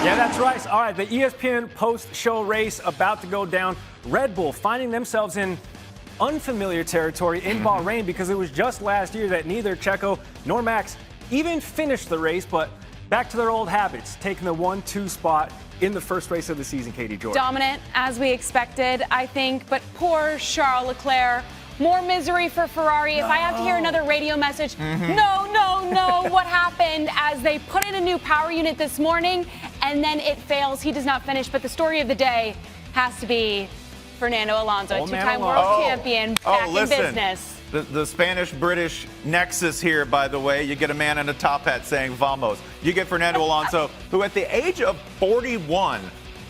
Yeah, that's right. All right, the ESPN post-show race about to go down. Red Bull finding themselves in unfamiliar territory in Bahrain because it was just last year that neither Checo nor Max even finished the race, but back to their old habits, taking the 1-2 spot in the first race of the season, Katie George. Dominant, as we expected, I think, but poor Charles Leclerc. More misery for Ferrari. If I have to hear another radio message, no, what happened? As they put in a new power unit this morning, and then it fails. He does not finish, but the story of the day has to be Fernando Alonso, two-time world champion, back in business. The Spanish-British nexus here, by the way. You get a man in a top hat saying vamos. You get Fernando Alonso, who at the age of 41,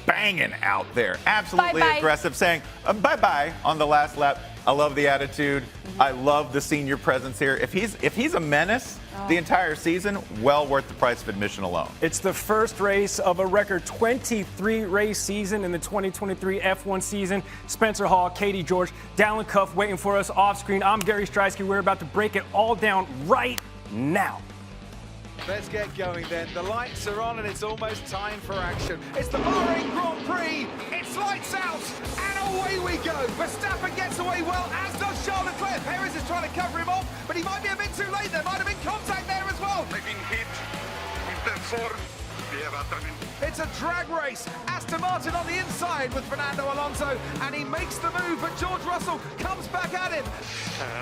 banging out there. Absolutely aggressive, saying bye-bye on the last lap. I love the attitude. I love the senior presence here. If he's a menace the entire season, well worth the price of admission alone. It's the first race of a record 23-race season in the 2023 F1 season. Spencer Hall, Katie George, Dalen Cuff waiting for us off screen. I'm Gary Striewski. We're about to break it all down right now. Let's get going then. The lights are on and it's almost time for action. It's the Bahrain Grand Prix. It's lights out and away we go. Verstappen gets away well, as does Charles Leclerc. Perez is trying to cover him off, but he might be a bit too late. There might have been contact there as well. Making hit with the form. It's a drag race. Aston Martin on the inside with Fernando Alonso, and he makes the move, but George Russell comes back at him.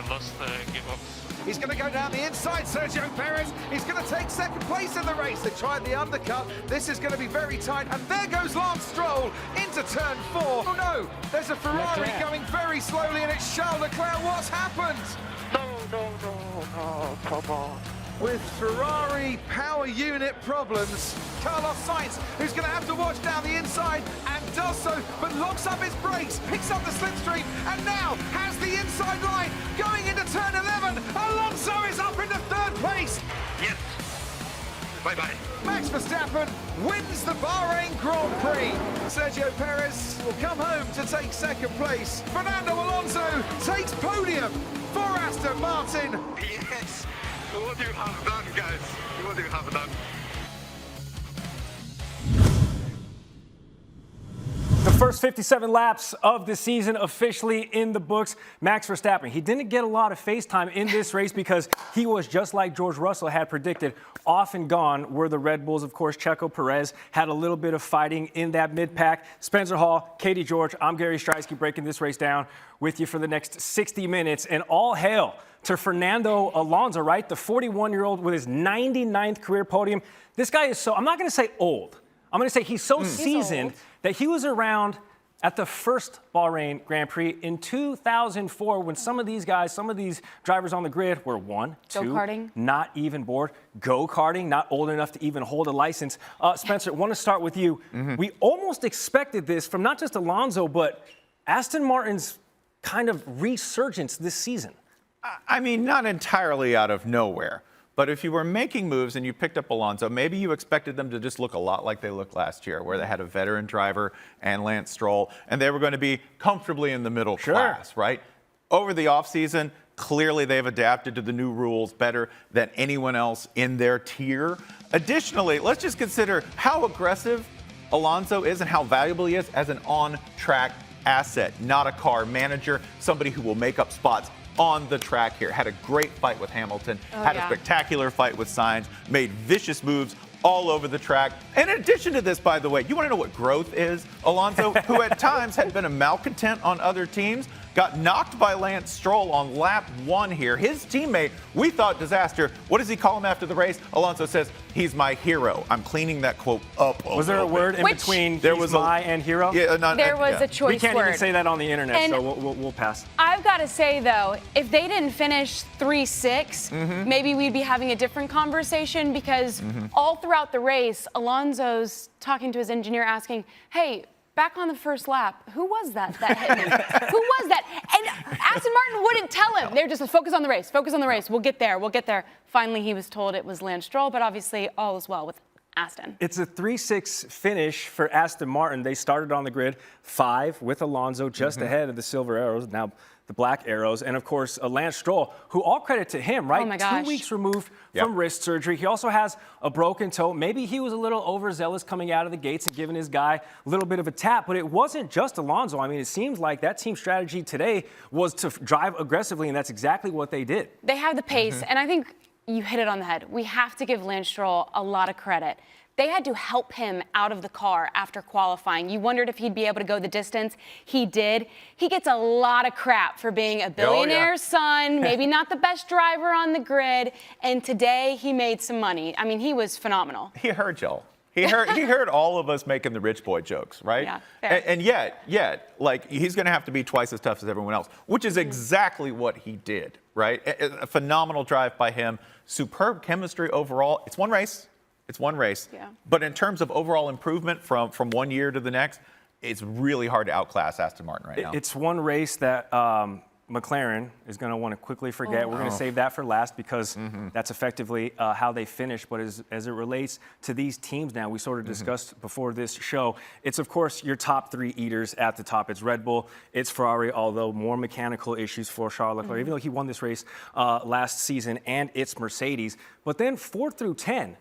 Lost give up. He's going to go down the inside, Sergio Perez. He's going to take second place in the race. They tried the undercut. This is going to be very tight. And there goes Lance Stroll into turn 4. Oh, no. There's a Ferrari going very slowly, and it's Charles Leclerc. What's happened? No, come on. With Ferrari power unit problems, Carlos Sainz, who's going to have to watch down the inside, and does so, but locks up his brakes, picks up the slipstream, and now has the inside line going into turn 11. Alonso is up into third place. Yes. Bye-bye. Max Verstappen wins the Bahrain Grand Prix. Sergio Perez will come home to take second place. Fernando Alonso takes podium for Aston Martin. Yes. What you have done, guys. What you have done. The first 57 laps of the season officially in the books. Max Verstappen, he didn't get a lot of face time in this race because he was, just like George Russell had predicted, off and gone were the Red Bulls. Of course, Checo Perez had a little bit of fighting in that mid-pack. Spencer Hall, Katie George, I'm Gary Striewski breaking this race down with you for the next 60 minutes. And all hail to Fernando Alonso, right? The 41-year-old with his 99th career podium. This guy is so, I'm not going to say old. I'm going to say he's so seasoned that he was around at the first Bahrain Grand Prix in 2004 when some of these guys, some of these drivers on the grid were 1, 2, go-karting, not even bored, go-karting, not old enough to even hold a license. Spencer, I want to start with you. We almost expected this from not just Alonso, but Aston Martin's kind of resurgence this season. I mean, not entirely out of nowhere. But if you were making moves and you picked up Alonso, maybe you expected them to just look a lot like they looked last year, where they had a veteran driver and Lance Stroll, and they were going to be comfortably in the middle class, right? Over the offseason, clearly they've adapted to the new rules better than anyone else in their tier. Additionally, let's just consider how aggressive Alonso is and how valuable he is as an on-track asset, not a car manager, somebody who will make up spots on the track here. Had a great fight with Hamilton, had a spectacular fight with Sainz, made vicious moves all over the track. And in addition to this, by the way, you want to know what growth is? Alonso, who at times had been a malcontent on other teams, got knocked by Lance Stroll on lap 1 here. His teammate, we thought disaster. What does he call him after the race? Alonso says, he's my hero. I'm cleaning that quote up a Was there a word in between my and hero? Yeah, there was a choice word. We can't even say that on the internet, and so we'll pass. I've got to say, though, if they didn't finish 3-6, maybe we'd be having a different conversation because all throughout the race, Alonso's talking to his engineer asking, hey, back on the first lap, who was that hit me? Who was that? And Aston Martin wouldn't tell him. They're just focus on the race, focus on the race. We'll get there, we'll get there. Finally, he was told it was Lance Stroll, but obviously all is well with Aston. It's a 3-6 finish for Aston Martin. They started on the grid 5 with Alonso just ahead of the Silver Arrows. Now the black arrows, and of course, Lance Stroll, who all credit to him, right? Oh my gosh. 2 weeks removed from wrist surgery. He also has a broken toe. Maybe he was a little overzealous coming out of the gates and giving his guy a little bit of a tap, but it wasn't just Alonso. I mean, it seems like that team strategy today was to drive aggressively, and that's exactly what they did. They have the pace, and I think you hit it on the head. We have to give Lance Stroll a lot of credit. They had to help him out of the car after qualifying. You wondered if he'd be able to go the distance. He did. He gets a lot of crap for being a billionaire's son, maybe not the best driver on the grid, and today he made some money. I mean, he was phenomenal. He heard y'all. He heard all of us making the rich boy jokes, right? Yeah, fair. And yet, like, he's going to have to be twice as tough as everyone else, which is exactly what he did, right? A phenomenal drive by him. Superb chemistry overall. It's one race. It's one race. Yeah. But in terms of overall improvement from 1 year to the next, it's really hard to outclass Aston Martin right now. It's one race that McLaren is going to want to quickly forget. We're going to save that for last because that's effectively how they finish. But as it relates to these teams now, we sort of discussed before this show, it's, of course, your top three eaters at the top. It's Red Bull, it's Ferrari, although more mechanical issues for Charles Leclerc, even though he won this race last season, and it's Mercedes. But then 4 through 10,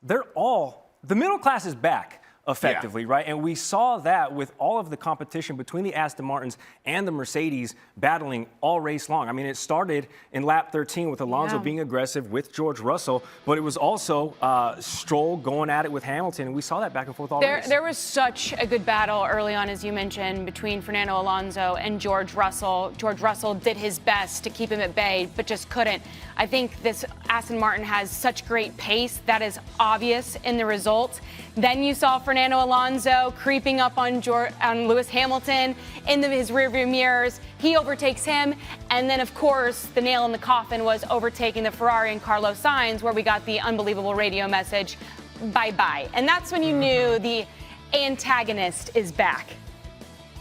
they're all, the middle class is back. Effectively, right? And we saw that with all of the competition between the Aston Martins and the Mercedes battling all race long. I mean, it started in lap 13 with Alonso being aggressive with George Russell, but it was also Stroll going at it with Hamilton, and we saw that back and forth all race. There was such a good battle early on, as you mentioned, between Fernando Alonso and George Russell. George Russell did his best to keep him at bay, but just couldn't. I think this Aston Martin has such great pace that is obvious in the results. Then you saw Fernando Alonso creeping up on Lewis Hamilton in his rearview mirrors. He overtakes him. And then, of course, the nail in the coffin was overtaking the Ferrari and Carlos Sainz, where we got the unbelievable radio message, bye-bye. And that's when you knew the antagonist is back.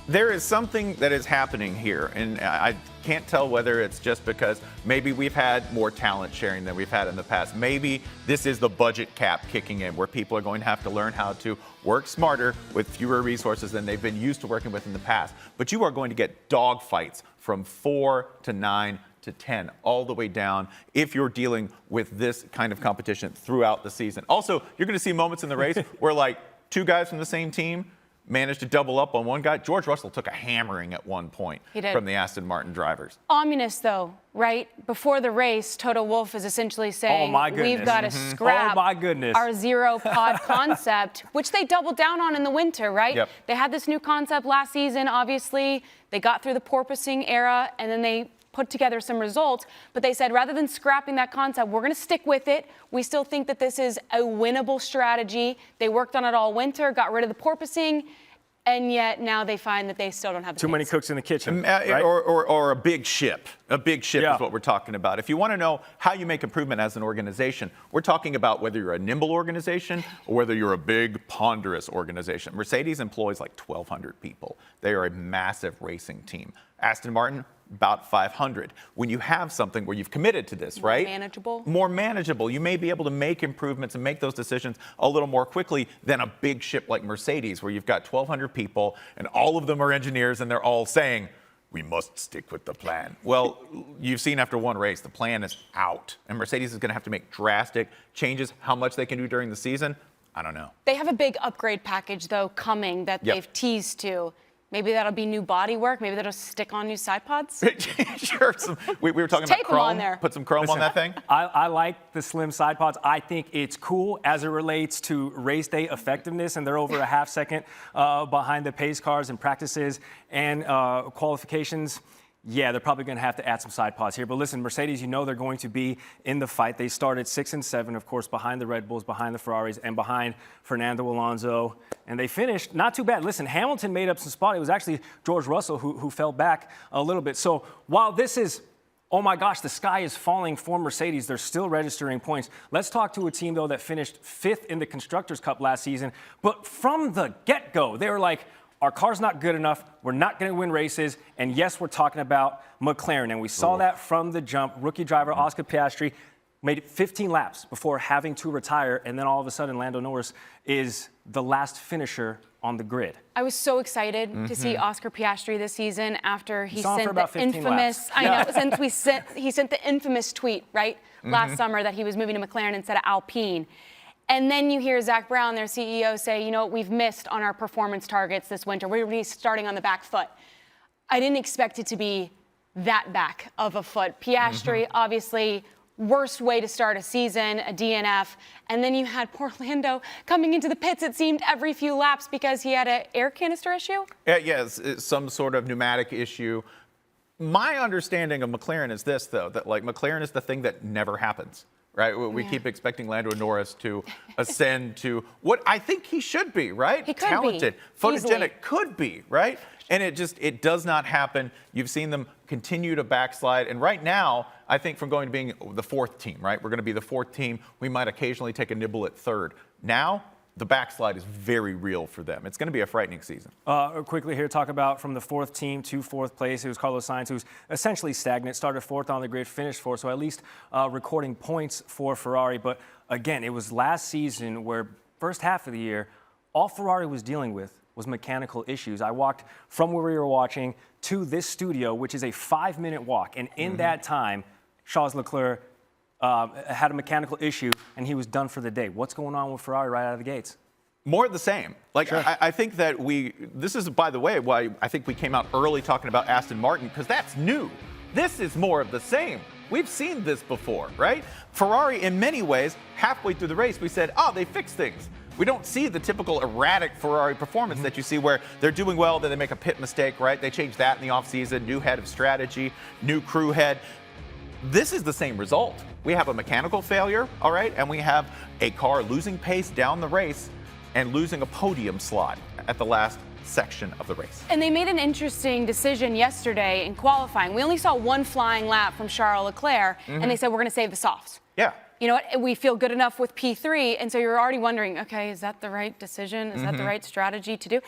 There is something that is happening here, and I can't tell whether it's just because maybe we've had more talent sharing than we've had in the past. Maybe this is the budget cap kicking in, where people are going to have to learn how to work smarter with fewer resources than they've been used to working with in the past. But you are going to get dog fights from 4 to 9 to 10, all the way down, if you're dealing with this kind of competition throughout the season. Also, you're going to see moments in the race where, like, two guys from the same team managed to double up on one guy. George Russell took a hammering at one point from the Aston Martin drivers. Ominous, though, right? Before the race, Toto Wolff is essentially saying, we've got to scrap our zero-pod concept, which they doubled down on in the winter, right? Yep. They had this new concept last season, obviously. They got through the porpoising era, and then they put together some results, but they said rather than scrapping that concept, we're going to stick with it. We still think that this is a winnable strategy. They worked on it all winter, got rid of the porpoising, and yet now they find that they still don't have the Too many pace. cooks in the kitchen, right? or a big ship. A big ship is what we're talking about. If you want to know how you make improvement as an organization, we're talking about whether you're a nimble organization or whether you're a big, ponderous organization. Mercedes employs like 1,200 people. They are a massive racing team. Aston Martin, about 500. When you have something where you've committed to this, right? More manageable. You may be able to make improvements and make those decisions a little more quickly than a big ship like Mercedes, where you've got 1,200 people and all of them are engineers and they're all saying, we must stick with the plan. Well, you've seen after one race, the plan is out. And Mercedes is going to have to make drastic changes. How much they can do during the season, I don't know. They have a big upgrade package, though, coming that they've teased to. Maybe that'll be new bodywork. Maybe that'll stick on new side pods. Sure. We were talking about chrome. On there. Put some chrome on that thing. I like the slim side pods. I think it's cool as it relates to race day effectiveness, and they're over a half second behind the pace cars in practices and qualifications. Yeah, they're probably going to have to add some side pods here. But listen, Mercedes, you know they're going to be in the fight. They started 6 and 7, of course, behind the Red Bulls, behind the Ferraris, and behind Fernando Alonso. And they finished not too bad. Listen, Hamilton made up some spot. It was actually George Russell who fell back a little bit. So while this is, oh my gosh, the sky is falling for Mercedes, they're still registering points. Let's talk to a team, though, that finished 5th in the Constructors' Cup last season. But from the get-go, they were like, our car's not good enough. We're not going to win races. And yes, we're talking about McLaren. And we saw that from the jump. Rookie driver Oscar Piastri made it 15 laps before having to retire, and then all of a sudden Lando Norris is the last finisher on the grid. I was so excited to see Oscar Piastri this season after he Saw him for sent about the 15 infamous, laps. I know, he sent the infamous tweet, right, last summer that he was moving to McLaren instead of Alpine. And then you hear Zach Brown, their CEO, say, you know, we've missed on our performance targets this winter. We're going to be starting on the back foot. I didn't expect it to be that back of a foot. Piastri, obviously, worst way to start a season, a DNF. And then you had poor Lando coming into the pits, it seemed, every few laps because he had an air canister issue? Yes, it's some sort of pneumatic issue. My understanding of McLaren is this, though, that like McLaren is the thing that never happens. Right? We keep expecting Lando Norris to ascend to what I think he should be, right? He could Talented, be. photogenic, Easily. could be, right? And it does not happen. You've seen them continue to backslide. And right now, I think from going to being the fourth team, right? We're going to be the fourth team. We might occasionally take a nibble at third. Now, the backslide is very real for them. It's going to be a frightening season. Quickly here, talk about from the fourth team to fourth place. It was Carlos Sainz, who's essentially stagnant, started fourth on the grid, finished fourth, so at least recording points for Ferrari. But again, it was last season where first half of the year, all Ferrari was dealing with was mechanical issues. I walked from where we were watching to this studio, which is a 5-minute walk. And in that time, Charles Leclerc had a mechanical issue, and he was done for the day. What's going on with Ferrari right out of the gates? More of the same. Like, sure. I think that this is, by the way, why I think we came out early talking about Aston Martin, because that's new. This is more of the same. We've seen this before, right? Ferrari, in many ways, halfway through the race, we said, oh, they fixed things. We don't see the typical erratic Ferrari performance that you see where they're doing well, then they make a pit mistake, right? They change that in the offseason, new head of strategy, new crew head. This is the same result. We have a mechanical failure, all right, and we have a car losing pace down the race and losing a podium slot at the last section of the race. And they made an interesting decision yesterday in qualifying. We only saw one flying lap from Charles Leclerc, and they said, we're going to save the softs. Yeah. You know what? We feel good enough with P3, and so you're already wondering, okay, is that the right decision? Is that the right strategy to do?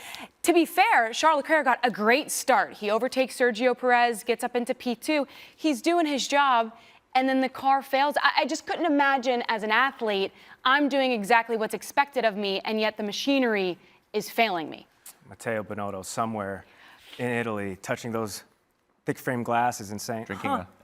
To be fair, Charles Leclerc got a great start. He overtakes Sergio Perez, gets up into P2. He's doing his job, and then the car fails. I just couldn't imagine as an athlete, I'm doing exactly what's expected of me, and yet the machinery is failing me. Matteo Binotto somewhere in Italy touching those thick frame glasses and saying,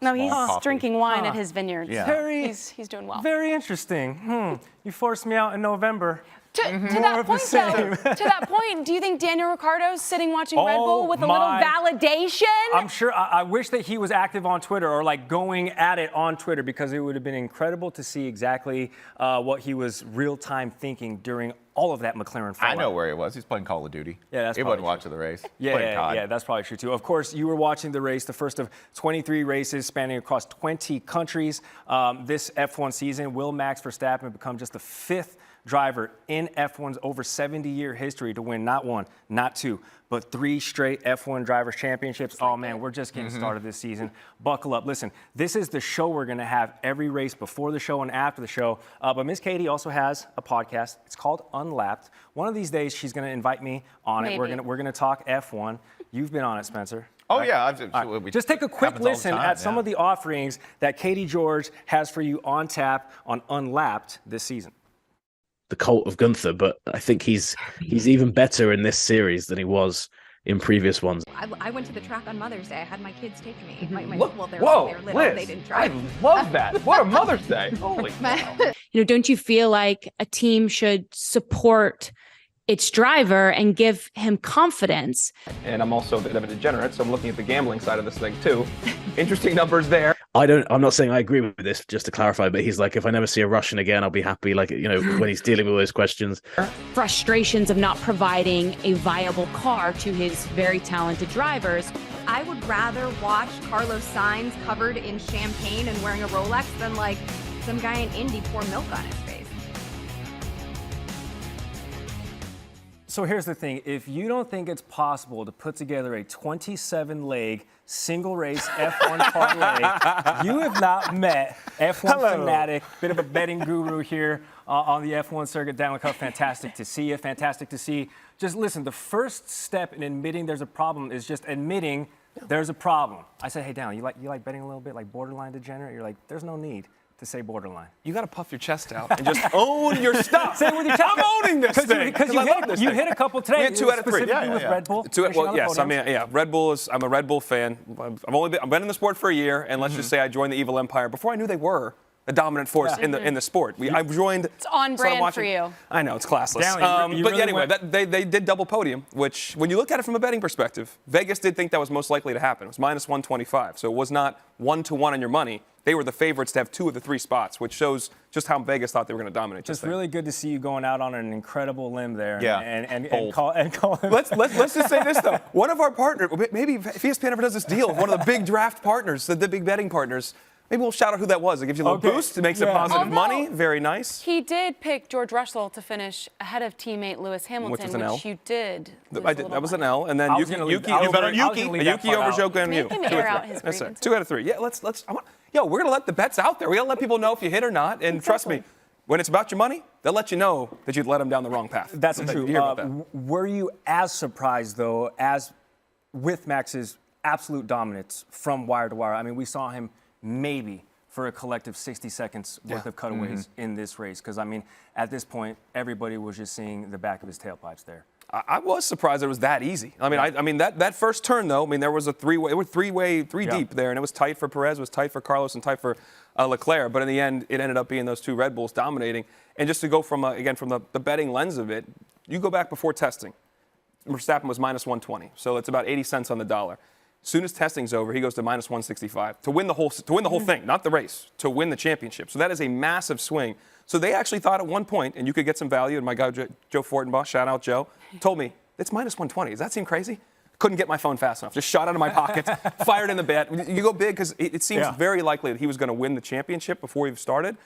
No, he's coffee. Drinking wine at his vineyards. Yeah. He's doing well. Very interesting. You forced me out in November. To that point, though, to that point, do you think Daniel Ricciardo's sitting watching Red Bull with a little validation? I'm sure. I wish that he was active on Twitter or like going at it on Twitter, because it would have been incredible to see exactly what he was real-time thinking during all of that McLaren fallout. I know where he was. He's playing Call of Duty. Yeah, that's He probably wasn't watching the race. Yeah, that's probably true too. Of course, you were watching the race, the first of 23 races spanning across 20 countries. This F1 season, will Max Verstappen become just the 5th driver in F1's over 70-year history to win not 1, not 2, but 3 straight F1 Drivers' Championships? Oh, man, we're just getting started this season. Buckle up. Listen, this is the show we're going to have every race before the show and after the show. But Miss Katie also has a podcast. It's called Unlapped. One of these days, she's going to invite me on it. We're going to talk F1. You've been on it, Spencer. Oh, yeah. Just take a quick listen at some of the offerings that Katie George has for you on tap on Unlapped this season. The cult of Gunther, but I think he's even better in this series than he was in previous ones. I went to the track on Mother's Day. I had my kids take me. They Whoa, were little. Liz, They didn't drive. I love that. What a Mother's Day. Holy cow. You know, don't you feel like a team should support its driver and give him confidence? And I'm also a bit of a degenerate, so I'm looking at the gambling side of this thing too. Interesting numbers there. I'm not saying I agree with this, just to clarify, but he's like, if I never see a Russian again, I'll be happy. Like, you know, when he's dealing with those questions. Frustrations of not providing a viable car to his very talented drivers. I would rather watch Carlos Sainz covered in champagne and wearing a Rolex than like some guy in Indy pour milk on his face. So here's the thing. If you don't think it's possible to put together a 27-leg single race F1 parlay, you have not met F1 fanatic, bit of a betting guru here on the F1 circuit. Dalen Cuff, fantastic to see you. Fantastic to see. Just listen, the first step in admitting there's a problem is just admitting there's a problem. I said, hey, Dalen, you like betting a little bit, like borderline degenerate? You're like, there's no need. to say borderline. You got to puff your chest out and just own your stuff. Say it with your chest. I'm owning this thing. Because you hit a couple today. We had 2 out of 3. Specifically with Red Bull. Red Bull is. I'm a Red Bull fan. I've been in the sport for a year, and let's just say I joined the evil empire before I knew they were a dominant force in the sport. I joined. It's on brand for you. I know, it's classless. Down, but anyway, they did double podium, which when you look at it from a betting perspective, Vegas did think that was most likely to happen. It was minus 125, so it was not 1-to-1 on your money. They were the favorites to have 2 of the 3 spots, which shows just how Vegas thought they were going to dominate. Just really good to see you going out on an incredible limb there. Yeah. And call him. Let's just say this though. One of our partners, maybe if ESPN ever does this deal, one of the big draft partners, the big betting partners. Maybe we'll shout out who that was. It gives you a little boost. It makes it positive money. Very nice. He did pick George Russell to finish ahead of teammate Lewis Hamilton, which was an L. you did. I did. That was an L. And then Yuki over Zhou and you. Make him air out his grievances. 2 out of 3. Yeah, we're gonna let the bets out there. We gotta let people know if you hit or not. And trust me, when it's about your money, they'll let you know that you'd let them down the wrong path. That's true. Were you as surprised though as with Max's absolute dominance from wire to wire? I mean, we saw him maybe for a collective 60 seconds worth of cutaways in this race. Because, I mean, at this point, everybody was just seeing the back of his tailpipes there. I was surprised it was that easy. I mean, that first turn, though, there was a three-way. It was three deep there, and it was tight for Perez, it was tight for Carlos, and tight for Leclerc. But in the end, it ended up being those 2 Red Bulls dominating. And just to go from, from the betting lens of it, you go back before testing. Verstappen was minus 120, so it's about 80 cents on the dollar. As soon as testing's over, he goes to minus 165 to win the whole thing, not the race, to win the championship. So that is a massive swing. So they actually thought at one point, and you could get some value, and my guy Joe Fortenbaugh, shout out Joe, told me, it's minus 120. Does that seem crazy? Couldn't get my phone fast enough. Just shot out of my pocket, fired in the bet. You go big because it seems very likely that he was going to win the championship before he started.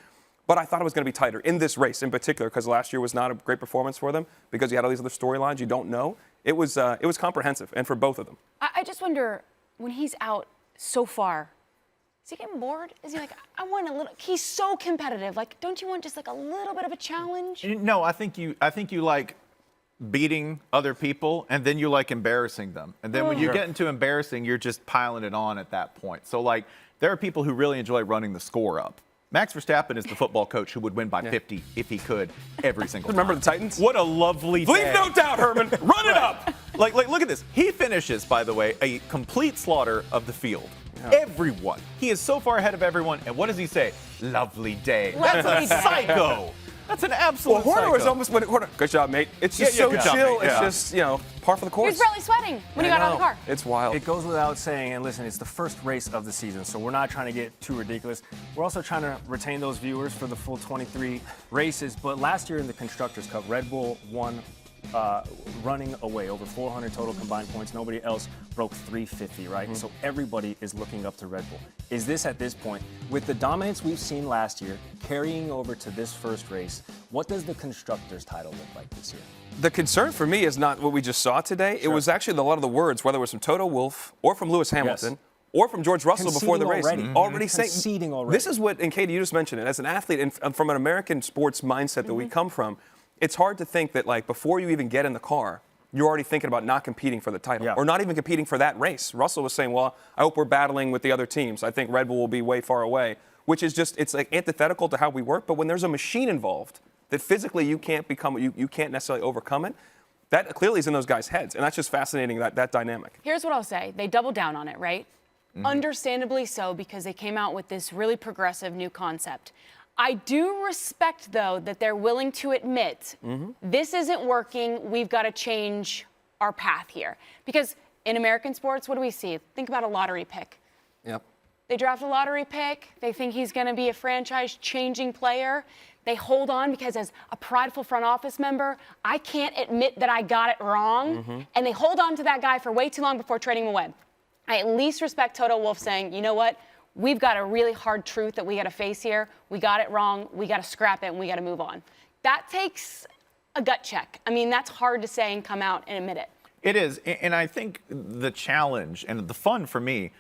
But I thought it was going to be tighter in this race in particular because last year was not a great performance for them because you had all these other storylines you don't know. It was comprehensive, and for both of them. I just wonder, when he's out so far, is he getting bored? Is he like, I want a little? He's so competitive. Like, don't you want just like a little bit of a challenge? No, I think you like beating other people, and then you like embarrassing them. And then when you get into embarrassing, you're just piling it on at that point. So, like, there are people who really enjoy running the score up. Max Verstappen is the football coach who would win by 50 if he could every single time. Remember the Titans? What a lovely day. Leave no doubt, Herman. Run it up. Like, look at this. He finishes, by the way, a complete slaughter of the field. Everyone. He is so far ahead of everyone. And what does he say? Lovely day. That's a psycho. That's an absolute Horner psycho. was almost winning. Horner, good job, mate. It's just so good job, chill. mate. It's just, par for the He course. was probably sweating when he got out of the car. It's wild. It goes without saying, and listen, it's the first race of the season, so we're not trying to get too ridiculous. We're also trying to retain those viewers for the full 23 races. But last year in the Constructors' Cup, Red Bull won running away, over 400 total combined points. Nobody else broke 350, right? So everybody is looking up to Red Bull. Is this at this point, with the dominance we've seen last year, carrying over to this first race, what does the Constructors' title look like this year? The concern for me is not what we just saw today. It was actually a lot of the words, whether it was from Toto Wolff or from Lewis Hamilton or from George Russell before the race. Already saying, already. This is what, and Katie, you just mentioned it, as an athlete and from an American sports mindset that we come from, it's hard to think that, like, before you even get in the car, you're already thinking about not competing for the title or not even competing for that race. Russell was saying, well, I hope we're battling with the other teams. I think Red Bull will be way far away, which is just, it's like antithetical to how we work. But when there's a machine involved that physically you can't necessarily overcome it, that clearly is in those guys' heads. And that's just fascinating, that dynamic. Here's what I'll say. They doubled down on it, right? Understandably so, because they came out with this really progressive new concept. I do respect, though, that they're willing to admit this isn't working. We've got to change our path here. Because in American sports, what do we see? Think about a lottery pick. Yep. They draft a lottery pick. They think he's going to be a franchise-changing player. They hold on because as a prideful front office member, I can't admit that I got it wrong. And they hold on to that guy for way too long before trading him away. I at least respect Toto Wolff saying, you know what? We've got a really hard truth that we got to face here. We got it wrong. We got to scrap it, and we got to move on. That takes a gut check. I mean, that's hard to say and come out and admit it. It is, and I think the challenge and the fun for me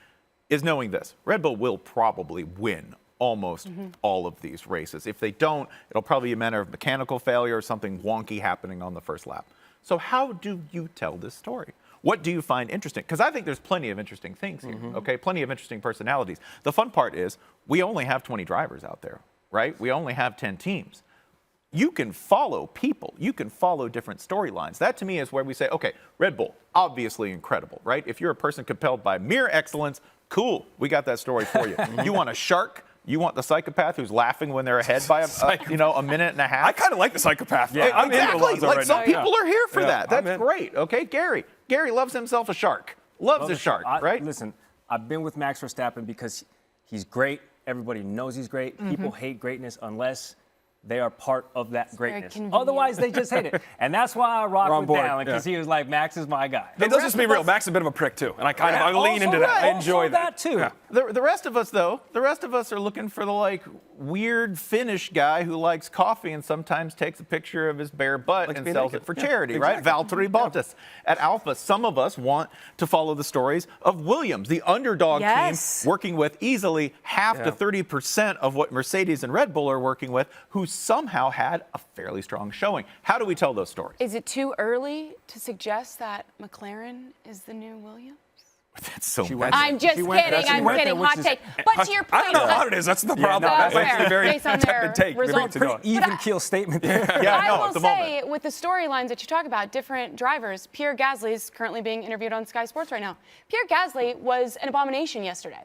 is knowing this. Red Bull will probably win almost all of these races. If they don't, it'll probably be a matter of mechanical failure or something wonky happening on the first lap. So how do you tell this story? What do you find interesting? Because I think there's plenty of interesting things here, okay? Plenty of interesting personalities. The fun part is, we only have 20 drivers out there, right? We only have 10 teams. You can follow people. You can follow different storylines. That to me is where we say, okay, Red Bull, obviously incredible, right? If you're a person compelled by mere excellence, cool, we got that story for you. You want a shark? You want the psychopath who's laughing when they're ahead by a minute and a half? I kind of like the psychopath. Yeah, I'm into exactly. Alonso Like right some now. people are here for that. I'm That's in. great. Okay, Gary loves himself a shark. Loves a shark, right? Listen, I've been with Max Verstappen because he's great. Everybody knows he's great. Mm-hmm. People hate greatness unless they are part of that greatness. convenient. Otherwise, they just hate it. And that's why I rock We're on with board, Dalen, because yeah. he was like, Max is my guy. Hey, let's just be real. Max is a bit of a prick too, and I lean into that. I enjoy that too. Yeah. The rest of us, though, are looking for the weird Finnish guy who likes coffee and sometimes takes a picture of his bare butt and being sells naked. it for Yeah, charity, right? Valtteri Bottas. At Alpha, some of us want to follow the stories of Williams, the underdog Yes. team working with easily half to 30% of what Mercedes and Red Bull are working with, who somehow had a fairly strong showing. How do we tell those stories? Is it too early to suggest that McLaren is the new Williams? That's so She bad. went- I'm just She went- kidding. she I'm went kidding. there, which Hot is- take. But to your point, I don't know how it is. That's the problem. no, That's fair. actually a very Based on their tepid take. results. Great to go. Even keel statement there. Yeah, I no, will at the say, moment. with the storylines that you talk about, different drivers, Pierre Gasly is currently being interviewed on Sky Sports right now. Pierre Gasly was an abomination yesterday.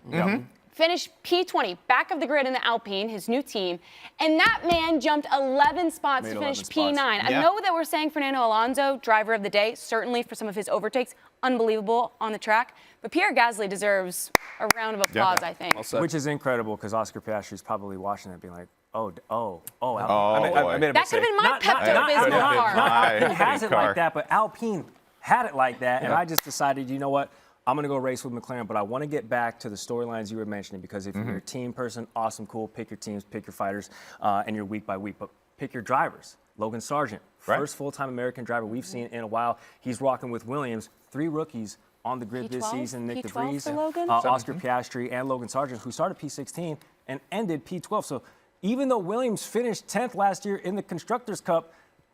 Finished P20, back of the grid in the Alpine, his new team, and that man jumped 11 spots Made to 11 finish spots. P9. I Yeah. know that we're saying Fernando Alonso, driver of the day, certainly for some of his overtakes, unbelievable on the track, but Pierre Gasly deserves a round of applause, I think. Which is incredible because Oscar Piastri's probably watching that being like, Alpine. Oh, I boy. made a That could have mistake. been my Pepto-Bismol not- car. not- Alpine has it car. like that, but Alpine had it like that, and I just decided, you know what? I'm going to go race with McLaren, but I want to get back to the storylines you were mentioning because if you're a team person, awesome, cool, pick your teams, pick your fighters, and you're week by week, but pick your drivers. Logan Sargent, Right. first full-time American driver we've seen in a while. He's rocking with Williams, 3 rookies on the grid this P12? season. Nick P12 DeVries, for Logan? Oscar Piastri, and Logan Sargent, who started P16 and ended P12. So even though Williams finished 10th last year in the Constructors' Cup,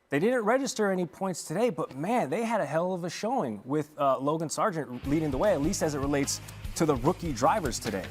they didn't register any points today, but man, they had a hell of a showing with Logan Sargent leading the way, at least as it relates to the rookie drivers today.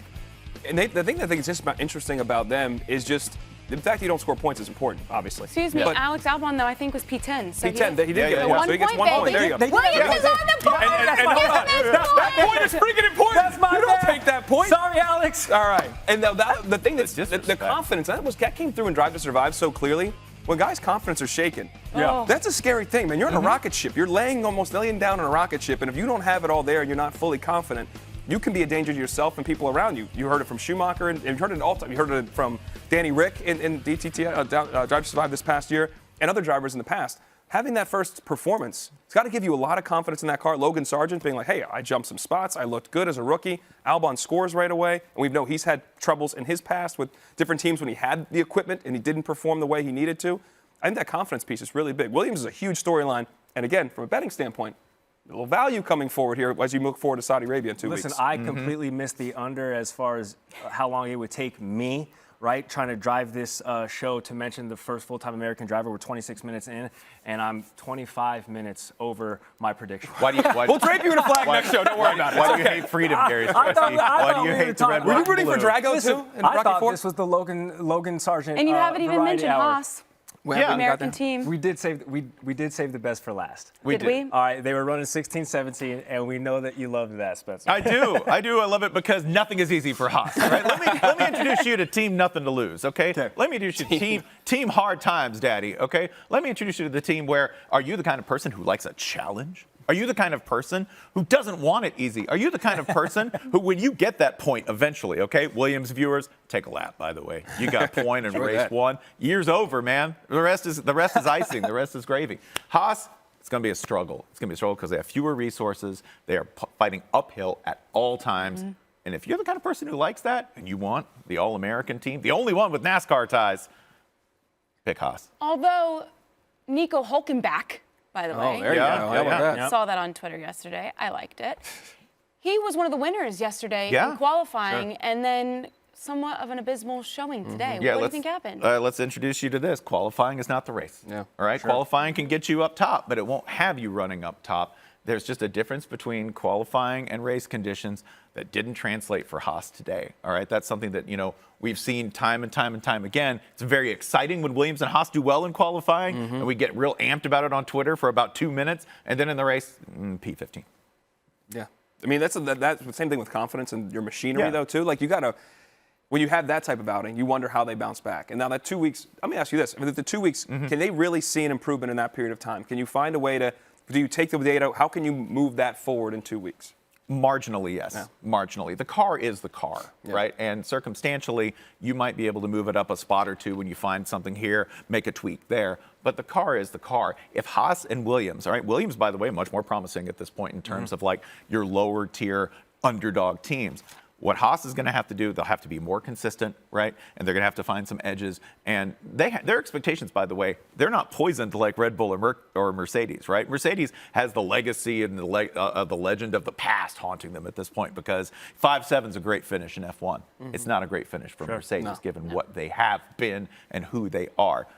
And the thing that I think is just interesting about them is just the fact you don't score points is important, obviously. Excuse me, But Alex Albon, though, I think was P10. So P10, he did Yeah, get yeah, a yeah. point, so he gets 1 point. There you go. Williams is on the board! And hold on. That point is freaking important. That's my you don't bad. take that point. Sorry, Alex. All right. And the thing that's the disrespect. confidence, that came through in Drive to Survive so clearly. When guys' confidence are shaken, Yeah. that's a scary thing, man. You're in a rocket ship. You're laying almost laying down on a rocket ship, and if you don't have it all there and you're not fully confident, you can be a danger to yourself and people around you. You heard it from Schumacher, and you've heard it all the time. You heard it from Danny Rick in DTT, Drive to Survive this past year, and other drivers in the past. Having that first performance, it's got to give you a lot of confidence in that car. Logan Sargent being like, hey, I jumped some spots. I looked good as a rookie. Albon scores right away. And we know he's had troubles in his past with different teams when he had the equipment and he didn't perform the way he needed to. I think that confidence piece is really big. Williams is a huge storyline. And again, from a betting standpoint, a little value coming forward here as you look forward to Saudi Arabia in 2 weeks. Listen, I completely missed the under as far as how long it would take me, right, trying to drive this show to mention the first full-time American driver. We're 26 minutes in, and I'm 25 minutes over my prediction. Why do you, We'll drape you in a flag next show. Don't worry about it. Why do you hate freedom, Gary I thought- Striewski? I Why thought do you we were hate the talking red, about- Were you white, rooting for blue? Drago Listen, too in I Rocky thought 4? this was the Logan Sargent. And you haven't even variety mentioned hour. Haas, We Yeah. haven't got American there. team. We did save the best for last. Did we? All right, they were running 16-17, and we know that you loved that, Spencer. I do. I love it because nothing is easy for Haas. All right? Let me introduce you to Team Nothing to Lose, okay? Let me introduce you to team Hard Times, Daddy, okay? Let me introduce you to the team where are you the kind of person who likes a challenge? Are you the kind of person who doesn't want it easy? Are you the kind of person who, when you get that point eventually, okay? Williams viewers, take a lap, by the way. You got a point in Sure race that. 1. Year's over, man. The rest is icing. The rest is gravy. Haas, it's going to be a struggle. It's going to be a struggle because they have fewer resources. They are fighting uphill at all times. And if you're the kind of person who likes that and you want the All-American team, the only one with NASCAR ties, pick Haas. Although Nico Hulkenbach, by the way. Oh, there you Yeah, go. yeah, How about yeah. that? Saw that on Twitter yesterday. I liked it. He was one of the winners yesterday Yeah, in qualifying, and then somewhat of an abysmal showing today. Yeah, What do you think happened? Let's introduce you to this. Qualifying is not the race. Yeah, All right. sure. Qualifying can get you up top, but it won't have you running up top. There's just a difference between qualifying and race conditions that didn't translate for Haas today. All right, that's something that, we've seen time and time and time again. It's very exciting when Williams and Haas do well in qualifying, and we get real amped about it on Twitter for about 2 minutes, and then in the race, P15. Yeah. I mean, that's the same thing with confidence and your machinery, though, too. Like, you got to, when you have that type of outing, you wonder how they bounce back. And now that 2 weeks, let me ask you this. I mean, the 2 weeks, can they really see an improvement in that period of time? Can you find a way to, do you take the data? How can you move that forward in 2 weeks? Marginally, yes. Yeah. Marginally. The car is the car, right? And circumstantially, you might be able to move it up a spot or two when you find something here, make a tweak there. But the car is the car. If Haas and Williams, all right, Williams, by the way, much more promising at this point in terms of like your lower tier underdog teams. What Haas is going to have to do, they'll have to be more consistent, right? And they're going to have to find some edges. And their expectations, by the way, they're not poisoned like Red Bull or Mercedes, right? Mercedes has the legacy and the legend of the past haunting them at this point because 5-7 is a great finish in F1. It's not a great finish for Mercedes given what they have been and who they are.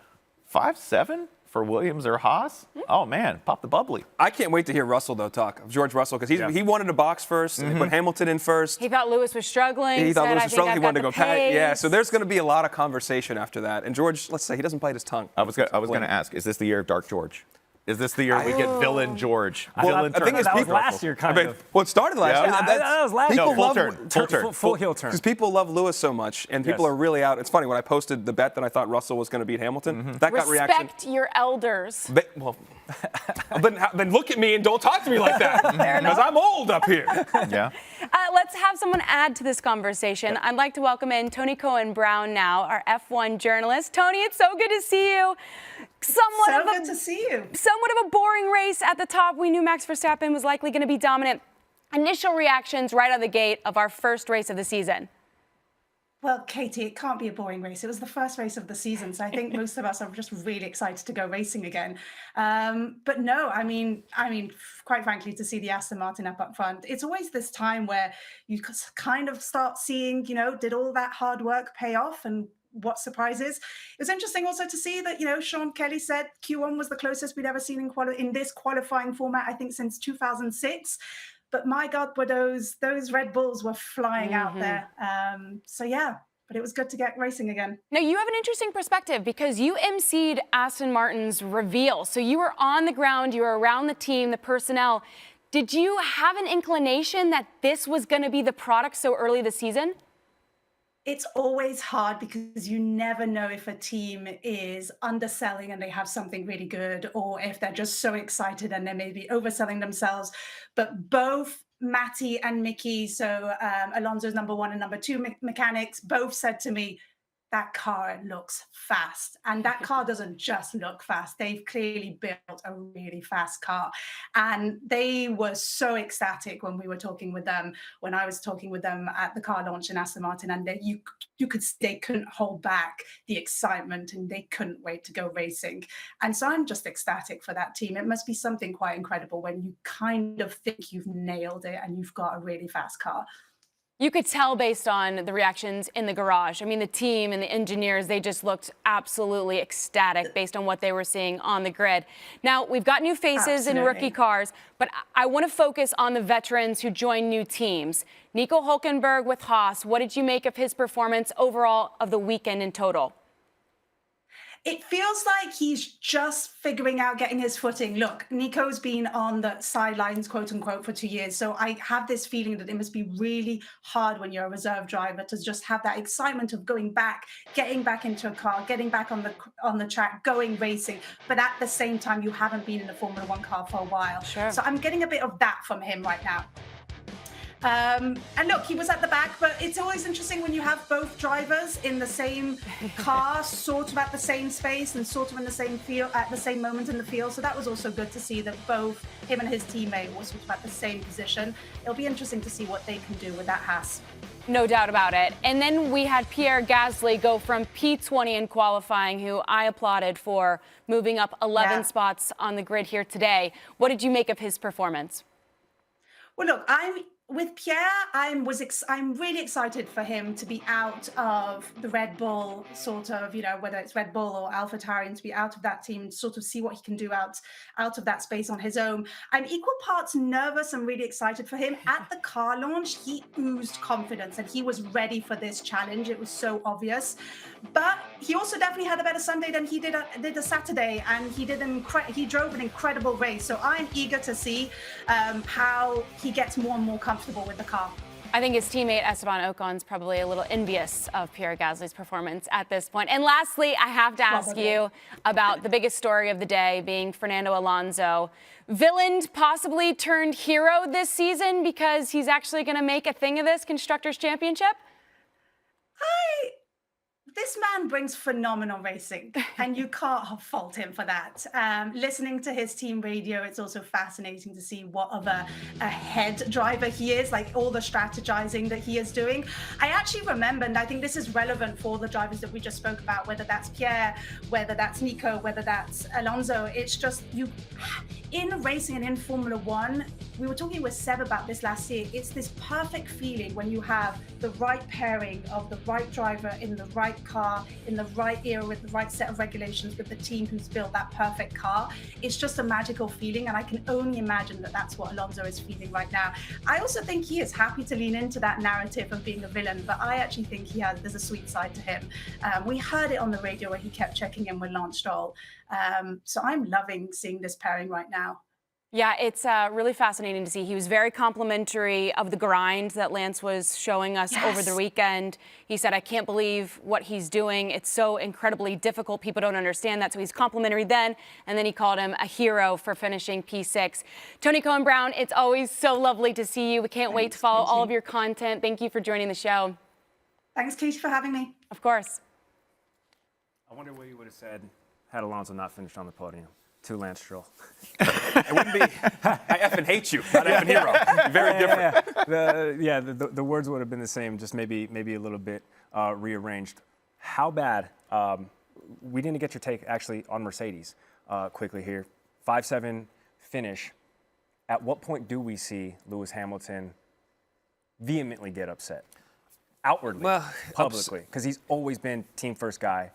5-7? For Williams or Haas? Oh, man, pop the bubbly. I can't wait to hear Russell, though, talk of George Russell, because he wanted to box first. He put Hamilton in first. He thought Lewis was struggling. He thought Lewis was struggling. He wanted to go pace. Yeah, so there's going to be a lot of conversation after that. And George, let's say, he doesn't bite his tongue. I was going to ask, is this the year of Dark George? Is this the year we get villain George? I think that was last year, kind of. Well, it started last year. That was last year. Full heel turn. Because people love Lewis so much, and people are really out. It's funny, when I posted the bet that I thought Russell was going to beat Hamilton, that got reaction. Respect your elders. Well, then look at me and don't talk to me like that, because I'm old up here. Yeah. Let's have someone add to this conversation. I'd like to welcome in Toni Cowan-Brown now, our F1 journalist. Toni, it's so good to see you. Good to see you. Somewhat of a boring race at the top. We knew Max Verstappen was likely going to be dominant. Initial reactions right out of the gate of our first race of the season. Well, Katie, it can't be a boring race. It was the first race of the season, so I think most of us are just really excited to go racing again. But no, I mean, quite frankly, to see the Aston Martin up front, it's always this time where you kind of start seeing, did all that hard work pay off and what surprises. It was interesting also to see that, Sean Kelly said Q1 was the closest we'd ever seen in this qualifying format, I think, since 2006. But my God, were those Red Bulls were flying out there. But it was good to get racing again. Now, you have an interesting perspective because you emceed Aston Martin's reveal. So you were on the ground, you were around the team, the personnel. Did you have an inclination that this was going to be the product so early this season? It's always hard because you never know if a team is underselling and they have something really good, or if they're just so excited and they're maybe overselling themselves. But both Matty and Mickey, so Alonso's number 1 and number 2 mechanics, both said to me, that car looks fast. And that car doesn't just look fast. They've clearly built a really fast car. And they were so ecstatic when we were talking with them, when I was talking with them at the car launch in Aston Martin. And you could see they couldn't hold back the excitement and they couldn't wait to go racing. And so I'm just ecstatic for that team. It must be something quite incredible when you kind of think you've nailed it and you've got a really fast car. You could tell based on the reactions in the garage. I mean, the team and the engineers, they just looked absolutely ecstatic based on what they were seeing on the grid. Now, we've got new faces in rookie cars, but I want to focus on the veterans who join new teams. Nico Hülkenberg with Haas, what did you make of his performance overall of the weekend in total? It feels like he's just figuring out getting his footing. Look, Nico's been on the sidelines, quote unquote, for 2 years. So I have this feeling that it must be really hard when you're a reserve driver to just have that excitement of going back, getting back into a car, getting back on the track, going racing. But at the same time, you haven't been in a Formula One car for a while. Sure. So I'm getting a bit of that from him right now. And look, he was at the back, but it's always interesting when you have both drivers in the same car, sort of at the same space and sort of in the same field at the same moment in the field. So that was also good to see that both him and his teammate were sort of at the same position. It'll be interesting to see what they can do with that Haas. No doubt about it. And then we had Pierre Gasly go from P20 in qualifying, who I applauded for moving up 11 spots on the grid here today. What did you make of his performance? Well, look, with Pierre, I'm really excited for him to be out of the Red Bull sort of, whether it's Red Bull or AlphaTauri, and to be out of that team, sort of see what he can do out of that space on his own. I'm equal parts nervous and really excited for him. At the car launch, he oozed confidence and he was ready for this challenge. It was so obvious. But he also definitely had a better Sunday than he did a Saturday, and he drove an incredible race. So I'm eager to see how he gets more and more comfortable with the car. I think his teammate Esteban Ocon's probably a little envious of Pierre Gasly's performance at this point. And lastly, I have to ask you about the biggest story of the day being Fernando Alonso. Villained, possibly turned hero this season because he's actually going to make a thing of this Constructors' Championship? This man brings phenomenal racing, and you can't fault him for that. Listening to his team radio, it's also fascinating to see what of a head driver he is, like all the strategizing that he is doing. I actually remember, and I think this is relevant for the drivers that we just spoke about, whether that's Pierre, whether that's Nico, whether that's Alonso. It's just in racing and in Formula One, we were talking with Seb about this last year. It's this perfect feeling when you have the right pairing of the right driver in the right car, in the right era, with the right set of regulations, with the team who's built that perfect car. It's just a magical feeling, and I can only imagine that that's what Alonso is feeling right now. I also think he is happy to lean into that narrative of being a villain, but I actually think there's a sweet side to him. We heard it on the radio where he kept checking in with Lance Stroll. So I'm loving seeing this pairing right now. Yeah, it's really fascinating to see. He was very complimentary of the grind that Lance was showing us over the weekend. He said, I can't believe what he's doing. It's so incredibly difficult. People don't understand that. So he's complimentary then. And then he called him a hero for finishing P6. Toni Cowan-Brown, it's always so lovely to see you. We can't wait to follow all of your content. Thank you for joining the show. Thanks, Katie, for having me. Of course. I wonder what you would have said had Alonso not finished on the podium to Lance Stroll. It wouldn't be, I effing hate you, not effing hero. Very different. The words would have been the same, just maybe a little bit rearranged. How bad, we didn't get your take actually on Mercedes quickly here. 5-7 finish. At what point do we see Lewis Hamilton vehemently get upset? Outwardly, publicly, because he's always been team first guy.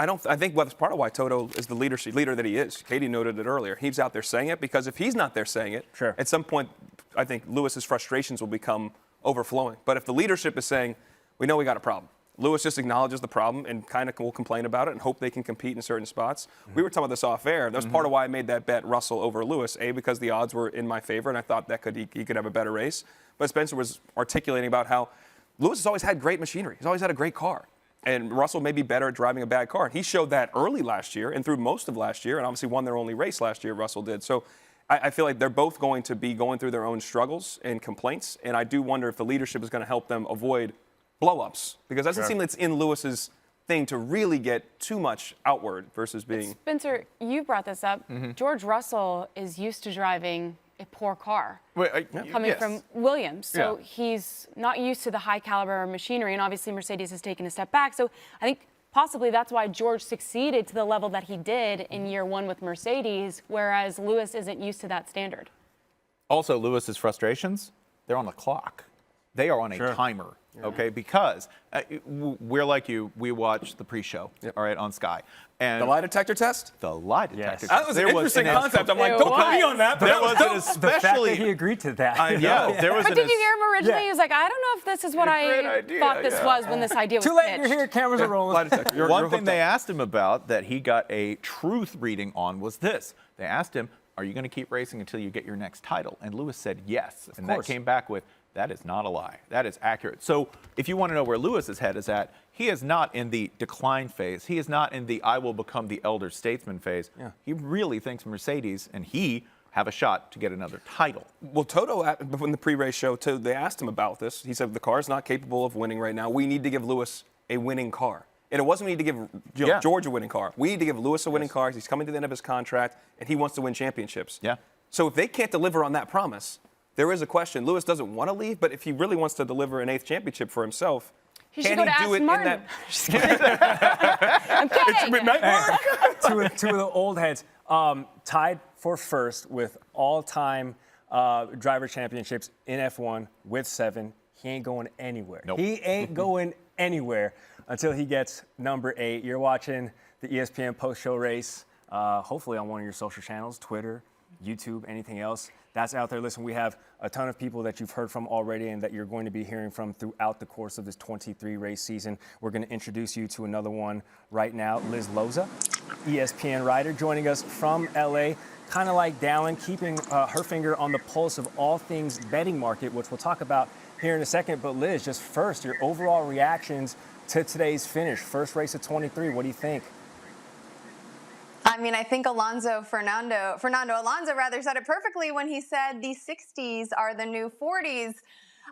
I think that's part of why Toto is the leader that he is. Katie noted it earlier. He's out there saying it because if he's not there saying it, at some point, I think Lewis's frustrations will become overflowing. But if the leadership is saying, we know we got a problem, Lewis just acknowledges the problem and kind of will complain about it and hope they can compete in certain spots. We were talking about this off air. That was part of why I made that bet Russell over Lewis, because the odds were in my favor and I thought that he could have a better race. But Spencer was articulating about how Lewis has always had great machinery. He's always had a great car. And Russell may be better at driving a bad car. And he showed that early last year and through most of last year, and obviously won their only race last year, Russell did. So I feel like they're both going to be going through their own struggles and complaints. And I do wonder if the leadership is going to help them avoid blow-ups. Because it doesn't seem that it's in Lewis's thing to really get too much outward versus being... Spencer, you brought this up. George Russell is used to driving a poor car coming from Williams. So he's not used to the high caliber machinery, and obviously Mercedes has taken a step back. So I think possibly that's why George succeeded to the level that he did in year one with Mercedes, whereas Lewis isn't used to that standard. Also, Lewis's frustrations, they're on the clock. They are on a timer, okay? Because we're like you, we watch the pre-show, all right, on Sky. And the lie detector test? The lie detector test. That was an interesting concept. I'm like, don't put me on that. But there was an especially... The fact that he agreed to that. I know. There was but did you hear him originally? He was like, I don't know if this is what I thought this was when this idea was Too late, pitched. you're here, cameras are rolling. Lie detector. One thing they asked him about that he got a truth reading on was this. They asked him, are you going to keep racing until you get your next title? And Lewis said yes. And that came back with, that is not a lie. That is accurate. So if you want to know where Lewis's head is at, he is not in the decline phase. He is not in the I will become the elder statesman phase. He really thinks Mercedes and he have a shot to get another title. Well, Toto, in the pre-race show, they asked him about this. He said, the car's not capable of winning right now. We need to give Lewis a winning car. And it wasn't we need to give George a winning car. We need to give Lewis a winning car. He's coming to the end of his contract, and he wants to win championships. So if they can't deliver on that promise, there is a question. Lewis doesn't want to leave, but if he really wants to deliver an 8th championship for himself, he should go to Aston Martin. I'm kidding. It might work. Two of the old heads tied for first with all-time driver championships in F1 with 7. He ain't going anywhere. Nope. He ain't going anywhere until he gets number 8. You're watching the ESPN post-show race, hopefully on one of your social channels, Twitter, YouTube, anything else that's out there. Listen, we have a ton of people that you've heard from already and that you're going to be hearing from throughout the course of this 23 race season. We're going to introduce you to another one right now, Liz Loza, ESPN writer, joining us from LA, kind of like Dalen, keeping her finger on the pulse of all things betting market, which we'll talk about here in a second. But Liz, just first, your overall reactions to today's finish, first race of 23. What do you think? I mean, I think Fernando Alonso rather said it perfectly when he said the 60s are the new 40s.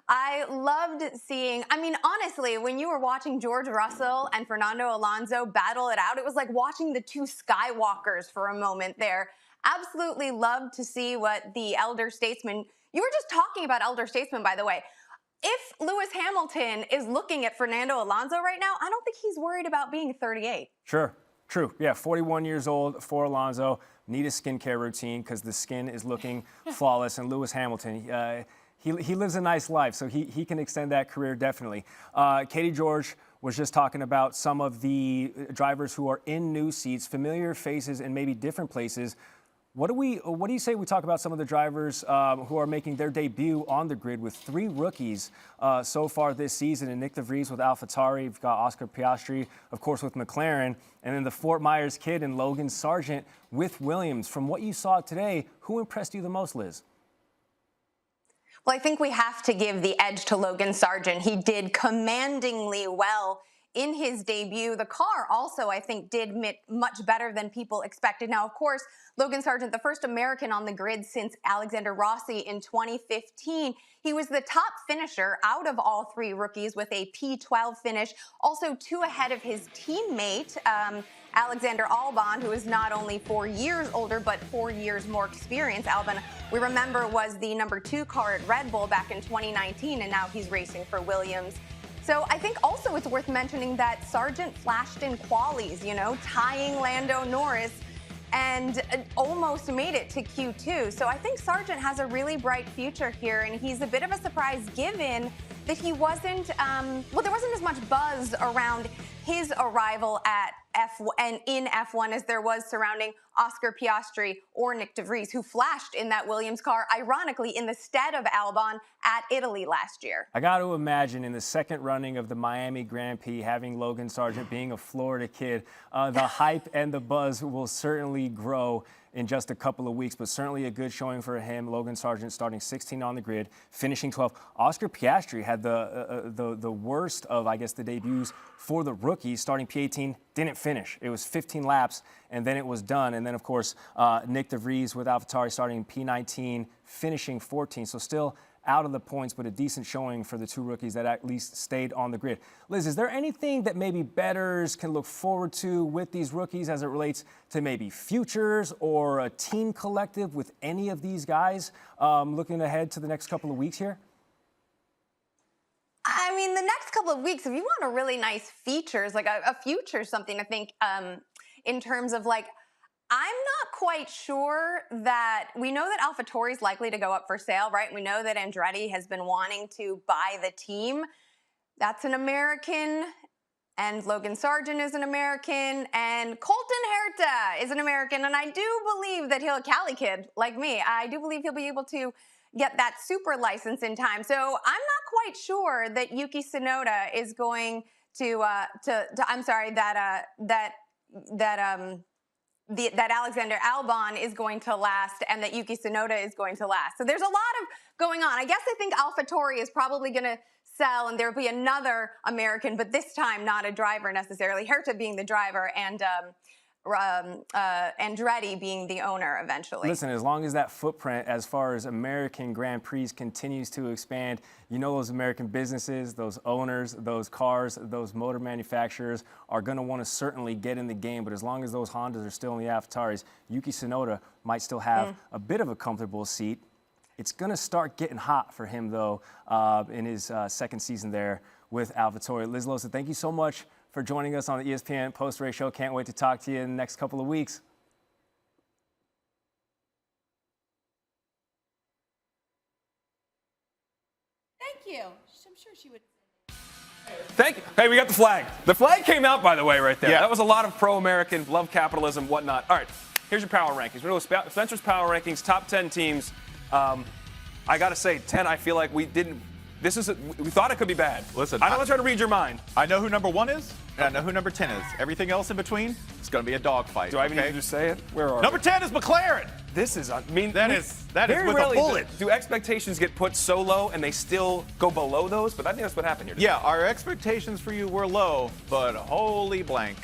I loved seeing, I mean, honestly, when you were watching George Russell and Fernando Alonso battle it out, it was like watching the two Skywalkers for a moment there. Absolutely loved to see what the elder statesman, you were just talking about elder statesman, by the way. If Lewis Hamilton is looking at Fernando Alonso right now, I don't think he's worried about being 38. Sure. True. Yeah, 41 years old for Alonso. Need a skincare routine because the skin is looking flawless. And Lewis Hamilton, he lives a nice life, so he can extend that career definitely. Katie George was just talking about some of the drivers who are in new seats, familiar faces in maybe different places. What do you say we talk about some of the drivers who are making their debut on the grid with 3 rookies so far this season? And Nick DeVries with AlphaTauri, we've got Oscar Piastri, of course, with McLaren, and then the Fort Myers kid and Logan Sargent with Williams. From what you saw today, who impressed you the most, Liz? Well, I think we have to give the edge to Logan Sargent. He did commandingly well in his debut. The car also, I think, did much better than people expected. Now, of course, Logan Sargent, the first American on the grid since Alexander Rossi in 2015. He was the top finisher out of all 3 rookies with a P12 finish, also 2 ahead of his teammate, Alexander Albon, who is not only 4 years older, but 4 years more experienced. Albon, we remember, was the number 2 car at Red Bull back in 2019, and now he's racing for Williams. So I think also it's worth mentioning that Sargent flashed in qualies, you know, tying Lando Norris and almost made it to Q2. So I think Sargent has a really bright future here, and he's a bit of a surprise given that he wasn't, well, there wasn't as much buzz around his arrival at F1 and in F1 as there was surrounding Oscar Piastri or Nick DeVries, who flashed in that Williams car, ironically, in the stead of Albon at Italy last year. I got to imagine in the second running of the Miami Grand Prix, having Logan Sargent being a Florida kid, the hype and the buzz will certainly grow in just a couple of weeks, but certainly a good showing for him. Logan Sargent starting 16 on the grid, finishing 12. Oscar Piastri had the worst of, I guess, the debuts for the rookies, starting P18, didn't finish. It was 15 laps, and then it was done. And then, of course, Nick DeVries with AlphaTauri starting P19, finishing 14. So still out of the points, but a decent showing for the 2 rookies that at least stayed on the grid. Liz, is there anything that maybe bettors can look forward to with these rookies as it relates to maybe futures or a team collective with any of these guys looking ahead to the next couple of weeks here? I mean, the next couple of weeks, if you want a really nice features, like a future something, I think, in terms of like, I'm not quite sure that we know that AlphaTauri is likely to go up for sale, right? We know that Andretti has been wanting to buy the team. That's an American, and Logan Sargent is an American, and Colton Herta is an American, and I do believe that he'll, a Cali kid like me, I do believe he'll be able to get that super license in time. So I'm not quite sure that Yuki Tsunoda is going to I'm sorry, that Alexander Albon is going to last and that Yuki Tsunoda is going to last. So there's a lot of going on. I guess I think AlphaTauri is probably going to sell and there'll be another American, but this time not a driver necessarily. Herta being the driver and Andretti being the owner eventually. Listen, as long as that footprint as far as American Grand Prix continues to expand, you know those American businesses, those owners, those cars, those motor manufacturers are going to want to certainly get in the game. But as long as those Hondas are still in the AlphaTauris, Yuki Tsunoda might still have a bit of a comfortable seat. It's going to start getting hot for him, though, in his second season there with AlphaTauri. Liz Loza, thank you so much for joining us on the ESPN post-race show. Can't wait to talk to you in the next couple of weeks. you. I'm sure she would. Thank you. Hey, we got the flag. The flag came out, by the way, right there. Yeah. That was a lot of pro-American, love capitalism, whatnot. All right, here's your power rankings. We're going to go Spencer's power rankings, top 10 teams. I got to say, 10, I feel like we didn't. We thought it could be bad. Listen, I'm not trying to read your mind. I know who number 1 is, and I know who number 10 is. Everything else in between, it's going to be a dogfight. Do I even need to say it? Where are Number we? 10 is McLaren. This is, I mean, That is very with rarely a bullet. do expectations get put so low and they still go below those, but I think that's what happened here today. Yeah, our expectations for you were low, but holy blank,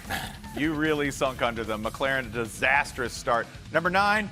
you really sunk under them. McLaren, a disastrous start. Number 9,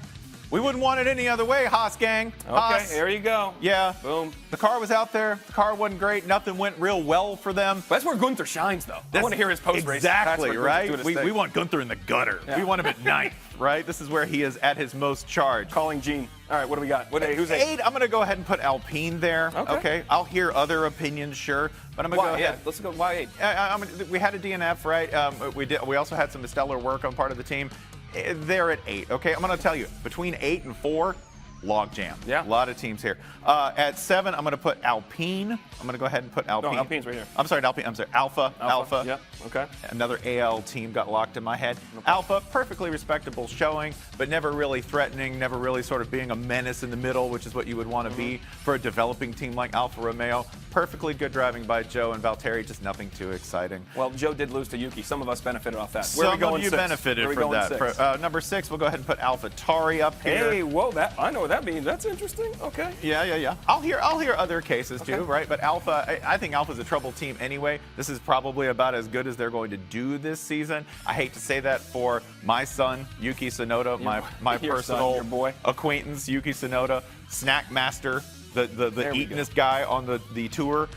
we wouldn't want it any other way, Haas gang. Okay, Haas, there you go. yeah. Boom. The car was out there. The car wasn't great. Nothing went real well for them. That's where Gunther shines, though. I want to hear his post-race. Exactly, right? We We want Gunther in the gutter. Yeah. We want him at 9th, right? This is where he is at his most charged. Calling Gene. All right, what do we got? Who's 8? 8, I'm going to go ahead and put Alpine there. Okay. I'll hear other opinions, sure. But I'm going to go ahead. Yeah, let's go. Why 8? We had a DNF, right? We also had some stellar work on part of the team. They're at 8, okay? I'm going to tell you, between 8 and 4, log jam. Yeah. A lot of teams here. At 7, I'm going to put Alpine. I'm going to go ahead and put Alpine. No, Alpine's right here. I'm sorry, Alpine. I'm sorry, Alpha. Yep, okay. Another AL team got locked in my head. Alpha, perfectly respectable showing, but never really threatening, never really sort of being a menace in the middle, which is what you would want to be for a developing team like Alfa Romeo. Perfectly good driving by Joe and Valtteri, just nothing too exciting. Well, Joe did lose to Yuki. Some of us benefited off that. Where are we Some going of you 6? benefited Where are we from going that. 6? Number 6, we'll go ahead and put AlphaTauri up here. Hey, whoa, I know what that means. That's interesting. Okay. Yeah. I'll hear other cases too, right? But Alpha, I think Alpha's a troubled team anyway. This is probably about as good as they're going to do this season. I hate to say that for my son, Yuki Tsunoda, my your personal son, your boy. acquaintance, Yuki Tsunoda, snack master, the eatinest guy on the tour.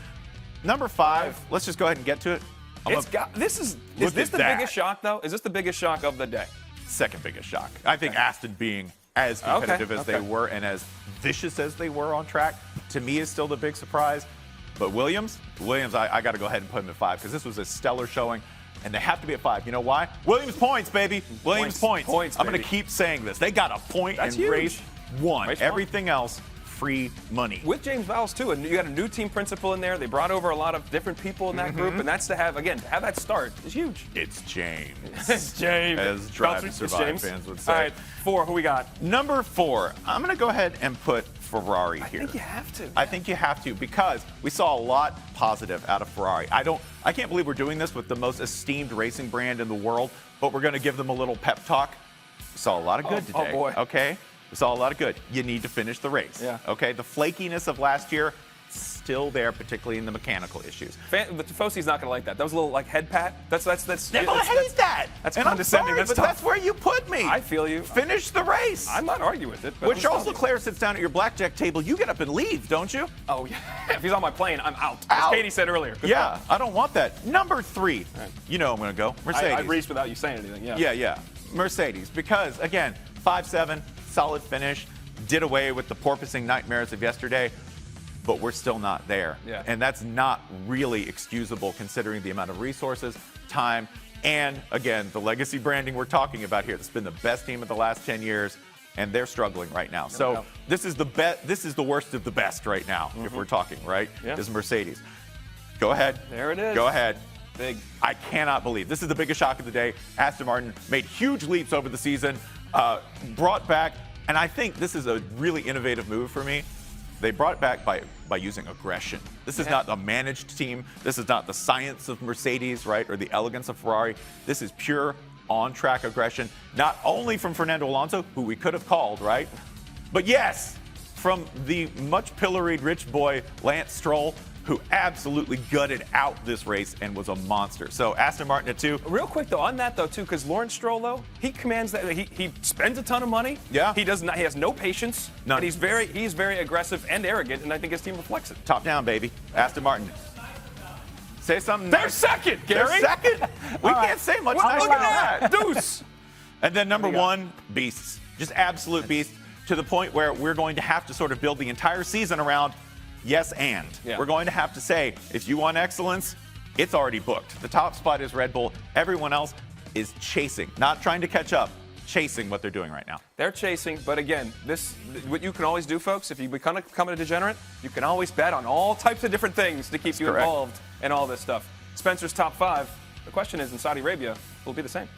Number 5, let's just go ahead and get to it. Is this the biggest shock, though? Is this the biggest shock of the day? Second biggest shock. I think Aston being as competitive as they were and as vicious as they were on track, to me is still the big surprise. But Williams, I got to go ahead and put him at 5 because this was a stellar showing, and they have to be at 5. You know why? Williams points, baby. Williams points. I'm going to keep saying this. They got a point in race 1. Everything else, free money. With James Vowles, too. And you got a new team principal in there. They brought over a lot of different people in that group, and that's to have that start is huge. It's James. It's James. As Drive and Survive fans would say. All right, 4, who we got? Number 4, I'm going to go ahead and put Ferrari here. I think you have to. I think you have to because we saw a lot positive out of Ferrari. I can't believe we're doing this with the most esteemed racing brand in the world, but we're going to give them a little pep talk. We saw a lot of good today. Oh, boy. Okay? We saw a lot of good. You need to finish the race. Yeah. Okay? The flakiness of last year, still there, particularly in the mechanical issues. But Tifosi's not going to like that. That was a little head pat. That's I hate that. That's and I'm condescending. sorry, That's but tough. that's where you put me. I feel you. Finish the race. I'm not arguing with it. But When I'm Charles telling you. Leclerc sits down at your blackjack table, you get up and leave, don't you? Oh, yeah. If he's on my plane, I'm out. As Katie said earlier. Good Yeah, call. I don't want that. Number 3, you know I'm going to go. Mercedes. I raced without you saying anything. Yeah. Mercedes, because again, 5-7, solid finish, did away with the porpoising nightmares of yesterday, but we're still not there. Yeah. And that's not really excusable considering the amount of resources, time, and again, the legacy branding we're talking about here. That's been the best team of the last 10 years, and they're struggling right now. So this is the worst of the best right now, if we're talking, right? Yeah. Is Mercedes. Go ahead. There it is. Go ahead. Big. I cannot believe this is the biggest shock of the day. Aston Martin made huge leaps over the season, brought back, and I think this is a really innovative move for me. They brought it back by using aggression. This is not a managed team. This is not the science of Mercedes, right, or the elegance of Ferrari. This is pure on-track aggression, not only from Fernando Alonso, who we could have called, right, but yes, from the much pilloried rich boy Lance Stroll, who absolutely gutted out this race and was a monster. So Aston Martin at 2. Real quick though, on that though too, because Lawrence Stroll though, he commands that he spends a ton of money. Yeah. He does not. He has no patience. None. And he's very aggressive and arrogant, and I think his team reflects it. Top down, baby. Aston Martin. Say something They're nice. second, Gary. They're second. We can't say much Well, nicer look than at that. Deuce. And then number 1, beasts. Just absolute beasts to the point where we're going to have to sort of build the entire season around yes and. Yeah. We're going to have to say, if you want excellence, it's already booked. The top spot is Red Bull. Everyone else is chasing, not trying to catch up, chasing what they're doing right now. They're chasing, but again, what you can always do, folks, if you become a degenerate, you can always bet on all types of different things to keep you involved in all this stuff. Spencer's top 5. The question is, in Saudi Arabia, will it be the same?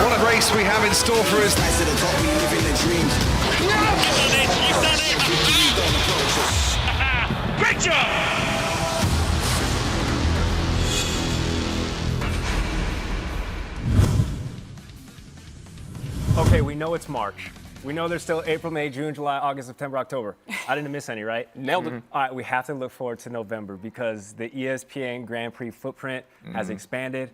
What a race we have in store for us. Great job! Okay, we know it's March. We know there's still April, May, June, July, August, September, October. I didn't miss any, right? Nailed it. All right, we have to look forward to November because the ESPN Grand Prix footprint has expanded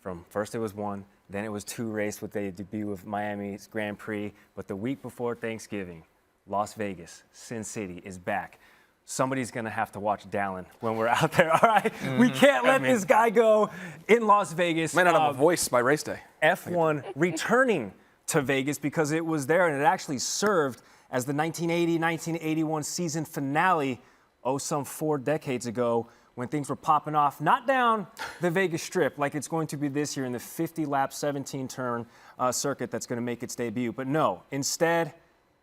from first it was 1, then it was 2 races with the debut of Miami's Grand Prix. But the week before Thanksgiving, Las Vegas, Sin City is back. Somebody's going to have to watch Dalen when we're out there, all right? We can't let this guy go in Las Vegas. Might not have a voice by race day. F1 returning to Vegas because it was there and it actually served as the 1980-1981 season finale, some 4 decades ago when things were popping off, not down the Vegas Strip like it's going to be this year in the 50-lap, 17-turn circuit that's going to make its debut. But no, instead,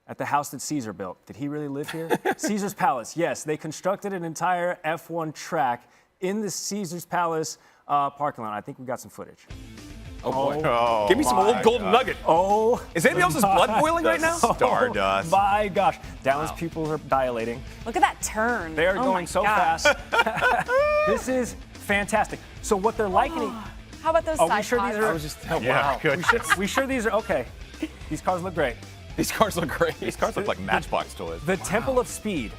at the house that Caesar built. Did he really live here? Caesar's Palace, yes. They constructed an entire F1 track in the Caesar's Palace parking lot. I think we got some footage. Oh, boy. Oh, give me some old golden nugget. Is anybody else's blood boiling right now? Stardust. Oh, my gosh. Dalen's pupils are dilating. Look at that turn. They are going so fast. This is fantastic. So what they're likening... How about those side sure these pods? are... Yeah, good. We sure these are... Okay. These cars look great. These cars look great. These cars look like Matchbox toys. The Temple of Speed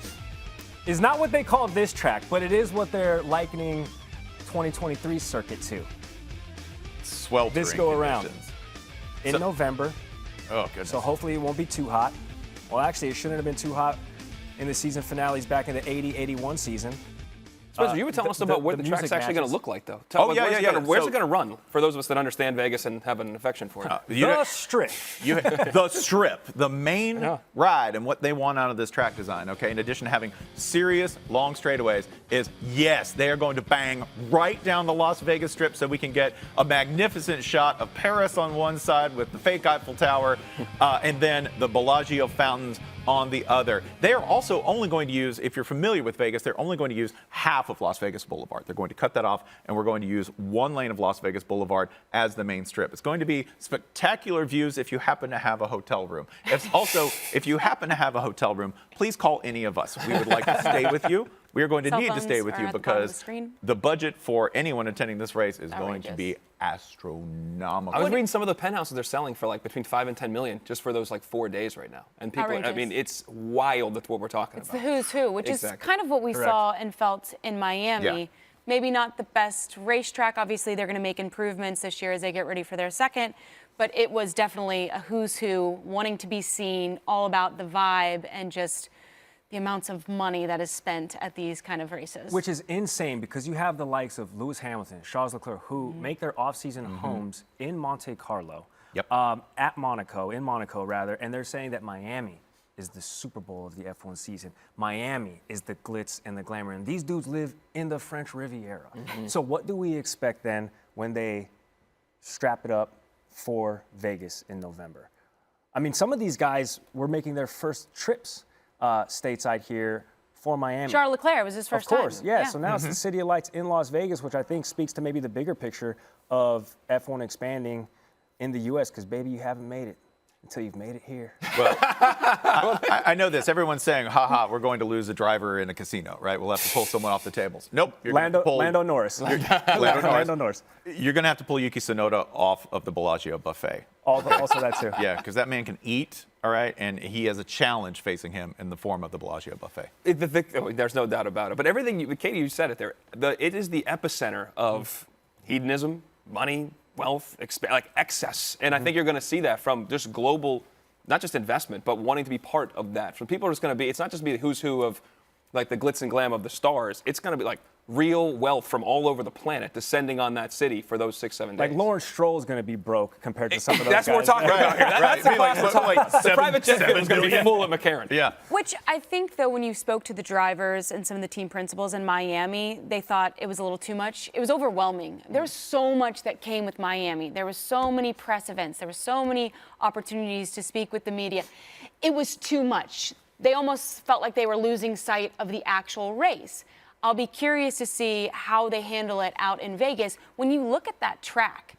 is not what they call this track, but it is what they're likening 2023 circuit to. Sweltering This go around conditions. in November. Oh, goodness. So hopefully it won't be too hot. Well, actually, it shouldn't have been too hot in the season finales back in the 80-81 season. Spencer, you were telling us about what the track's actually going to look like, though. Where's it going to run, for those of us that understand Vegas and have an affection for it? The Strip. The Strip, the main ride, and what they want out of this track design, okay, in addition to having serious long straightaways, is, yes, they are going to bang right down the Las Vegas Strip so we can get a magnificent shot of Paris on one side with the fake Eiffel Tower, and then the Bellagio fountains on the other. They are also only going to use, if you're familiar with Vegas, they're only going to use half of Las Vegas Boulevard. They're going to cut that off, and we're going to use 1 lane of Las Vegas Boulevard as the main strip. It's going to be spectacular views if you happen to have a hotel room. If you happen to have a hotel room, please call any of us. We would like to stay with you. We are going to need to stay with you because the budget for anyone attending this race is going to be astronomical. I was reading some of the penthouses they're selling for like between $5 and $10 million just for those like 4 days right now. And people, I mean, it's wild. That's what we're talking about. It's the who's who, which is kind of what we saw and felt in Miami. Yeah. Maybe not the best racetrack. Obviously, they're going to make improvements this year as they get ready for their second. But it was definitely a who's who, wanting to be seen, all about the vibe and just the amounts of money that is spent at these kind of races. Which is insane because you have the likes of Lewis Hamilton, Charles Leclerc, who make their off-season homes in Monte Carlo, in Monaco rather, and they're saying that Miami is the Super Bowl of the F1 season. Miami is the glitz and the glamour, and these dudes live in the French Riviera. So what do we expect then when they strap it up for Vegas in November? I mean, some of these guys were making their first trips stateside here for Miami. Charles Leclerc was his first time. Of course, yeah. So now it's the City of Lights in Las Vegas, which I think speaks to maybe the bigger picture of F1 expanding in the U.S. because, baby, you haven't made it until you've made it here. Well, I know this. Everyone's saying, we're going to lose a driver in a casino, right? We'll have to pull someone off the tables. Nope. Lando Norris. Lando Norris. You're going to have to pull Yuki Tsunoda off of the Bellagio buffet. Also that, too. Yeah, because that man can eat, all right? And he has a challenge facing him in the form of the Bellagio buffet. There's no doubt about it. But everything, Katie, you said it there. It is the epicenter of hedonism, money, wealth, excess. And I think you're going to see that from just global, not just investment, but wanting to be part of that. So people are just going to be, it's not just be the who's who of like the glitz and glam of the stars. It's going to be like real wealth from all over the planet descending on that city for those 6-7 days. Like Lawrence Stroll is going to be broke compared to some of those That's guys. what we're talking about here. That's the class we're talking about. The private jet is going to be full at McLaren. Yeah. Which I think, though, when you spoke to the drivers and some of the team principals in Miami, they thought it was a little too much. It was overwhelming. There was so much that came with Miami. There was so many press events. There were so many opportunities to speak with the media. It was too much. They almost felt like they were losing sight of the actual race. I'll be curious to see how they handle it out in Vegas. When you look at that track,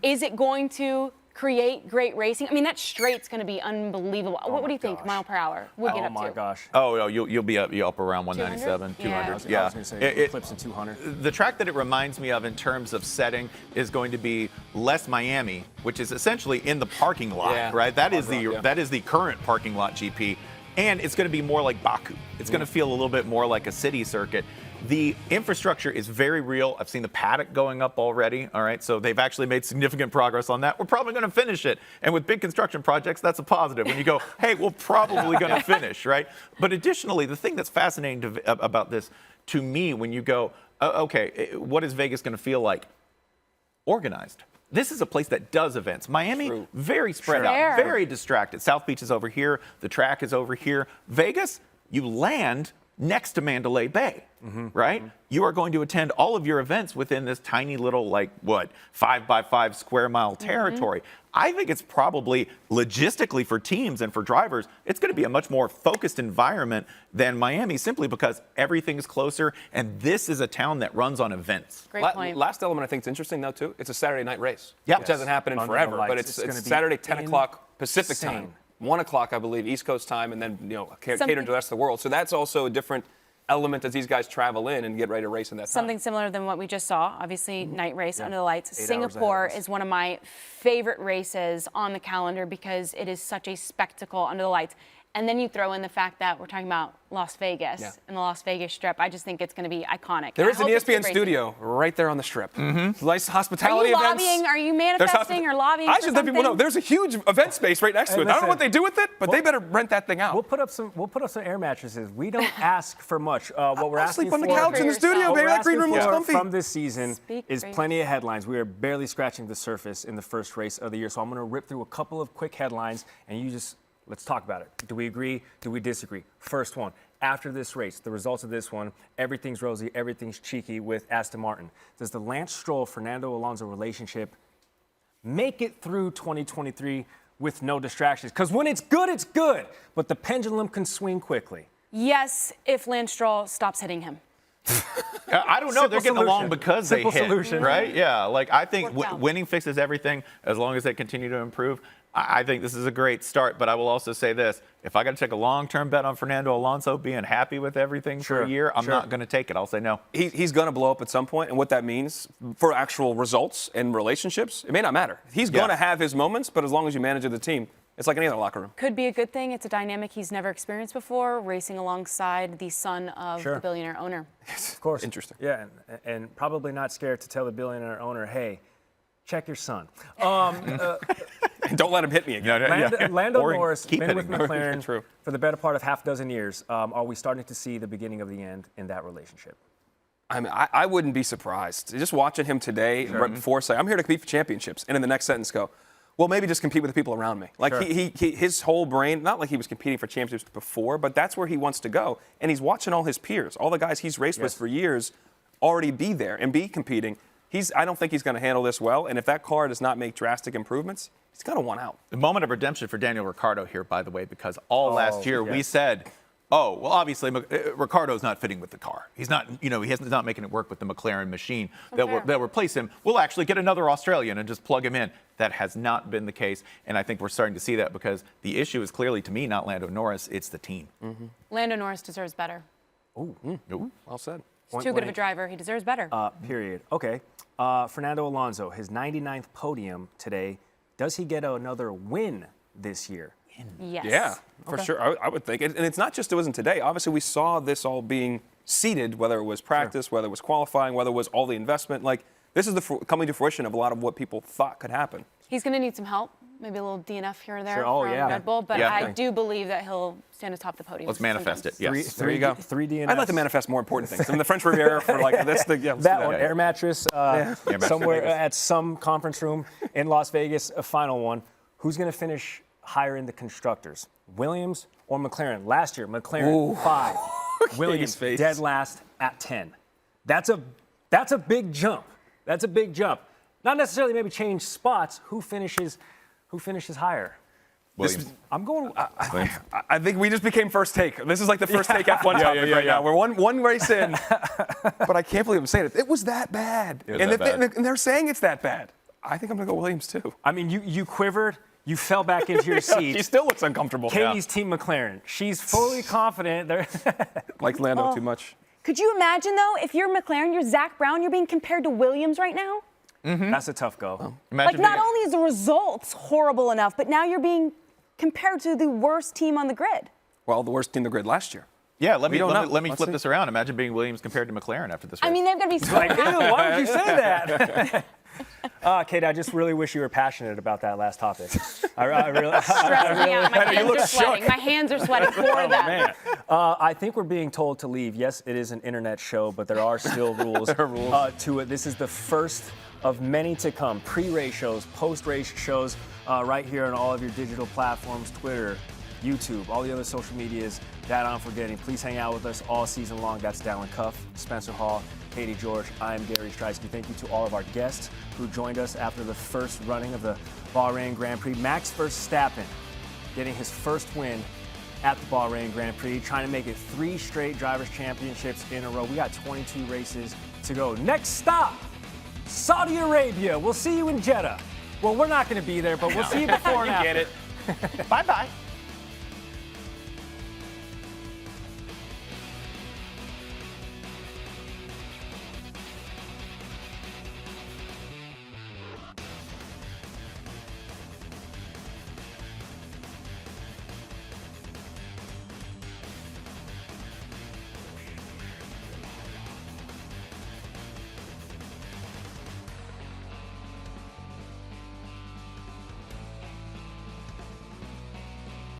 is it going to create great racing? I mean, that straight's going to be unbelievable. What do you think, mile per hour? We'll get up to. Oh, my gosh. Oh, no, you'll be up around 197, 200. I was going to say It clips in 200. The track that it reminds me of in terms of setting is going to be less Miami, which is essentially in the parking lot, right? That is the current parking lot GP. And it's going to be more like Baku. It's going to feel a little bit more like a city circuit. The infrastructure is very real. I've seen the paddock going up already. All right, so they've actually made significant progress on that. We're probably going to finish it. And with big construction projects, that's a positive. When you go, hey, we're probably going to finish, right? But additionally, the thing that's fascinating about this, to me, when you go, okay, what is Vegas going to feel like? Organized. This is a place that does events. Miami, very spread out, very distracted. South Beach is over here. The track is over here. Vegas, you land next to Mandalay Bay, right? You are going to attend all of your events within this tiny little, 5x5 square mile territory. I think it's probably logistically for teams and for drivers, it's going to be a much more focused environment than Miami simply because everything is closer and this is a town that runs on events. Great point. Last element I think is interesting, though, too. It's a Saturday night race, which hasn't happened in Under forever, the lights. but it's gonna be Saturday, 10 o'clock Pacific insane. time, 1 o'clock, I believe, East Coast time, and then, catering to the rest of the world. So that's also a different element as these guys travel in and get ready to race in that time. Something similar than what we just saw, obviously night race under the lights. 8 hours Singapore ahead of us. is one of my favorite races on the calendar because it is such a spectacle under the lights. And then you throw in the fact that we're talking about Las Vegas and the Las Vegas Strip. I just think it's going to be iconic. There is an ESPN studio right there on the Strip. Nice hospitality Are you events. lobbying? Are you manifesting or lobbying I for should let people know there's a huge event space right next to it. I don't know what they do with it, but they better rent that thing out. We'll put up some air mattresses. We don't ask for much. What we're I'll asking sleep on the for, couch in the studio, what baby. we're That green room asking looks for comfy. from this season is for plenty of headlines. We are barely scratching the surface in the first race of the year. So I'm going to rip through a couple of quick headlines, and let's talk about it. Do we agree? Do we disagree? First one, after this race, the results of this one, everything's rosy, everything's cheeky with Aston Martin. Does the Lance Stroll-Fernando Alonso relationship make it through 2023 with no distractions? Because when it's good, but the pendulum can swing quickly. Yes, if Lance Stroll stops hitting him. I don't know. They're getting along because Simple they hit, solution. right? Yeah, I think Worked out. winning fixes everything as long as they continue to improve. I think this is a great start, but I will also say this. If I got to take a long-term bet on Fernando Alonso being happy with everything for a year, I'm not going to take it. I'll say no. He's going to blow up at some point, and what that means for actual results and relationships, it may not matter. He's going to have his moments, but as long as you manage the team, it's like any other locker room. Could be a good thing. It's a dynamic he's never experienced before, racing alongside the son of the billionaire owner. Of course. Interesting. Yeah, and probably not scared to tell the billionaire owner, hey, check your son. Don't let him hit me again. Lando Norris, keep been with hitting me. McLaren True. for the better part of half dozen years. Are we starting to see the beginning of the end in that relationship? I mean, I wouldn't be surprised. Just watching him today, right before saying, I'm here to compete for championships, and in the next sentence go, well, maybe just compete with the people around me. Like his whole brain, not like he was competing for championships before, but that's where he wants to go. And he's watching all his peers, all the guys he's raced with for years, already be there and be competing. I don't think he's going to handle this well. And if that car does not make drastic improvements, he's going to want out. The moment of redemption for Daniel Ricciardo here, by the way, because last year we said, oh, well, obviously Ricciardo's not fitting with the car. He's not, he's not making it work with the McLaren machine that replace him. We'll actually get another Australian and just plug him in. That has not been the case, and I think we're starting to see that because the issue is clearly, to me, not Lando Norris, it's the team. Lando Norris deserves better. Ooh, well said. He's too good of a driver. He deserves better. Period. Okay. Fernando Alonso, his 99th podium today. Does he get another win this year? Yes. Yeah, for sure. I would think. And it's not just it wasn't today. Obviously, we saw this all being seeded, whether it was practice, whether it was qualifying, whether it was all the investment. Like, this is the coming to fruition of a lot of what people thought could happen. He's going to need some help maybe a little DNF here or there Sure. Oh, from yeah. Red Bull, but Yeah. I do believe that he'll stand atop the podium. Let's manifest it. Yes. There you go. 3 DNFs. I'd like to manifest more important things. I mean, the French Riviera for like this. Let's do That one, air mattress, mattress somewhere Vegas. at some conference room in Las Vegas. A final one. Who's going to finish higher in the constructors? Williams or McLaren? Last year, McLaren 5. Williams face. dead last at 10. That's a big jump. That's a big jump. Not necessarily maybe change spots. Who finishes higher? Williams. I'm going. I think we just became first take. This is like the first take F1 topic right now. We're one race in, but I can't believe I'm saying it. It was that bad. And they're saying it's that bad. I think I'm going to go Williams too. I mean, you quivered. You fell back into your seat. She still looks uncomfortable. Katie's team McLaren. She's fully confident. Like Lando too much. Could you imagine, though, if you're McLaren, you're Zach Brown, you're being compared to Williams right now? That's a tough go. Like, not only is the results horrible enough, but now you're being compared to the worst team on the grid. Well, the worst team in the grid last year. Yeah, let me Let's flip see. this around. Imagine being Williams compared to McLaren after this race. I mean, they've got to be so Like, ew, why would you say that? Kate, I just really wish you were passionate about that last topic. I really. Stressing me out. My you hands look are sweating. My hands are sweating for them. Man, I think we're being told to leave. Yes, it is an internet show, but there are still rules, to it. This is the first of many to come. Pre-race shows, post-race shows, right here on all of your digital platforms, Twitter, YouTube, all the other social medias that I'm forgetting. Please hang out with us all season long. That's Dalen Cuff, Spencer Hall, Katie George. I'm Gary Striewski. Thank you to all of our guests who joined us after the first running of the Bahrain Grand Prix. Max Verstappen getting his first win at the Bahrain Grand Prix, trying to make it 3 straight Drivers' Championships in a row. We got 22 races to go. Next stop, Saudi Arabia. We'll see you in Jeddah. Well, we're not going to be there, but we'll see you before and after. Get it. Bye-bye.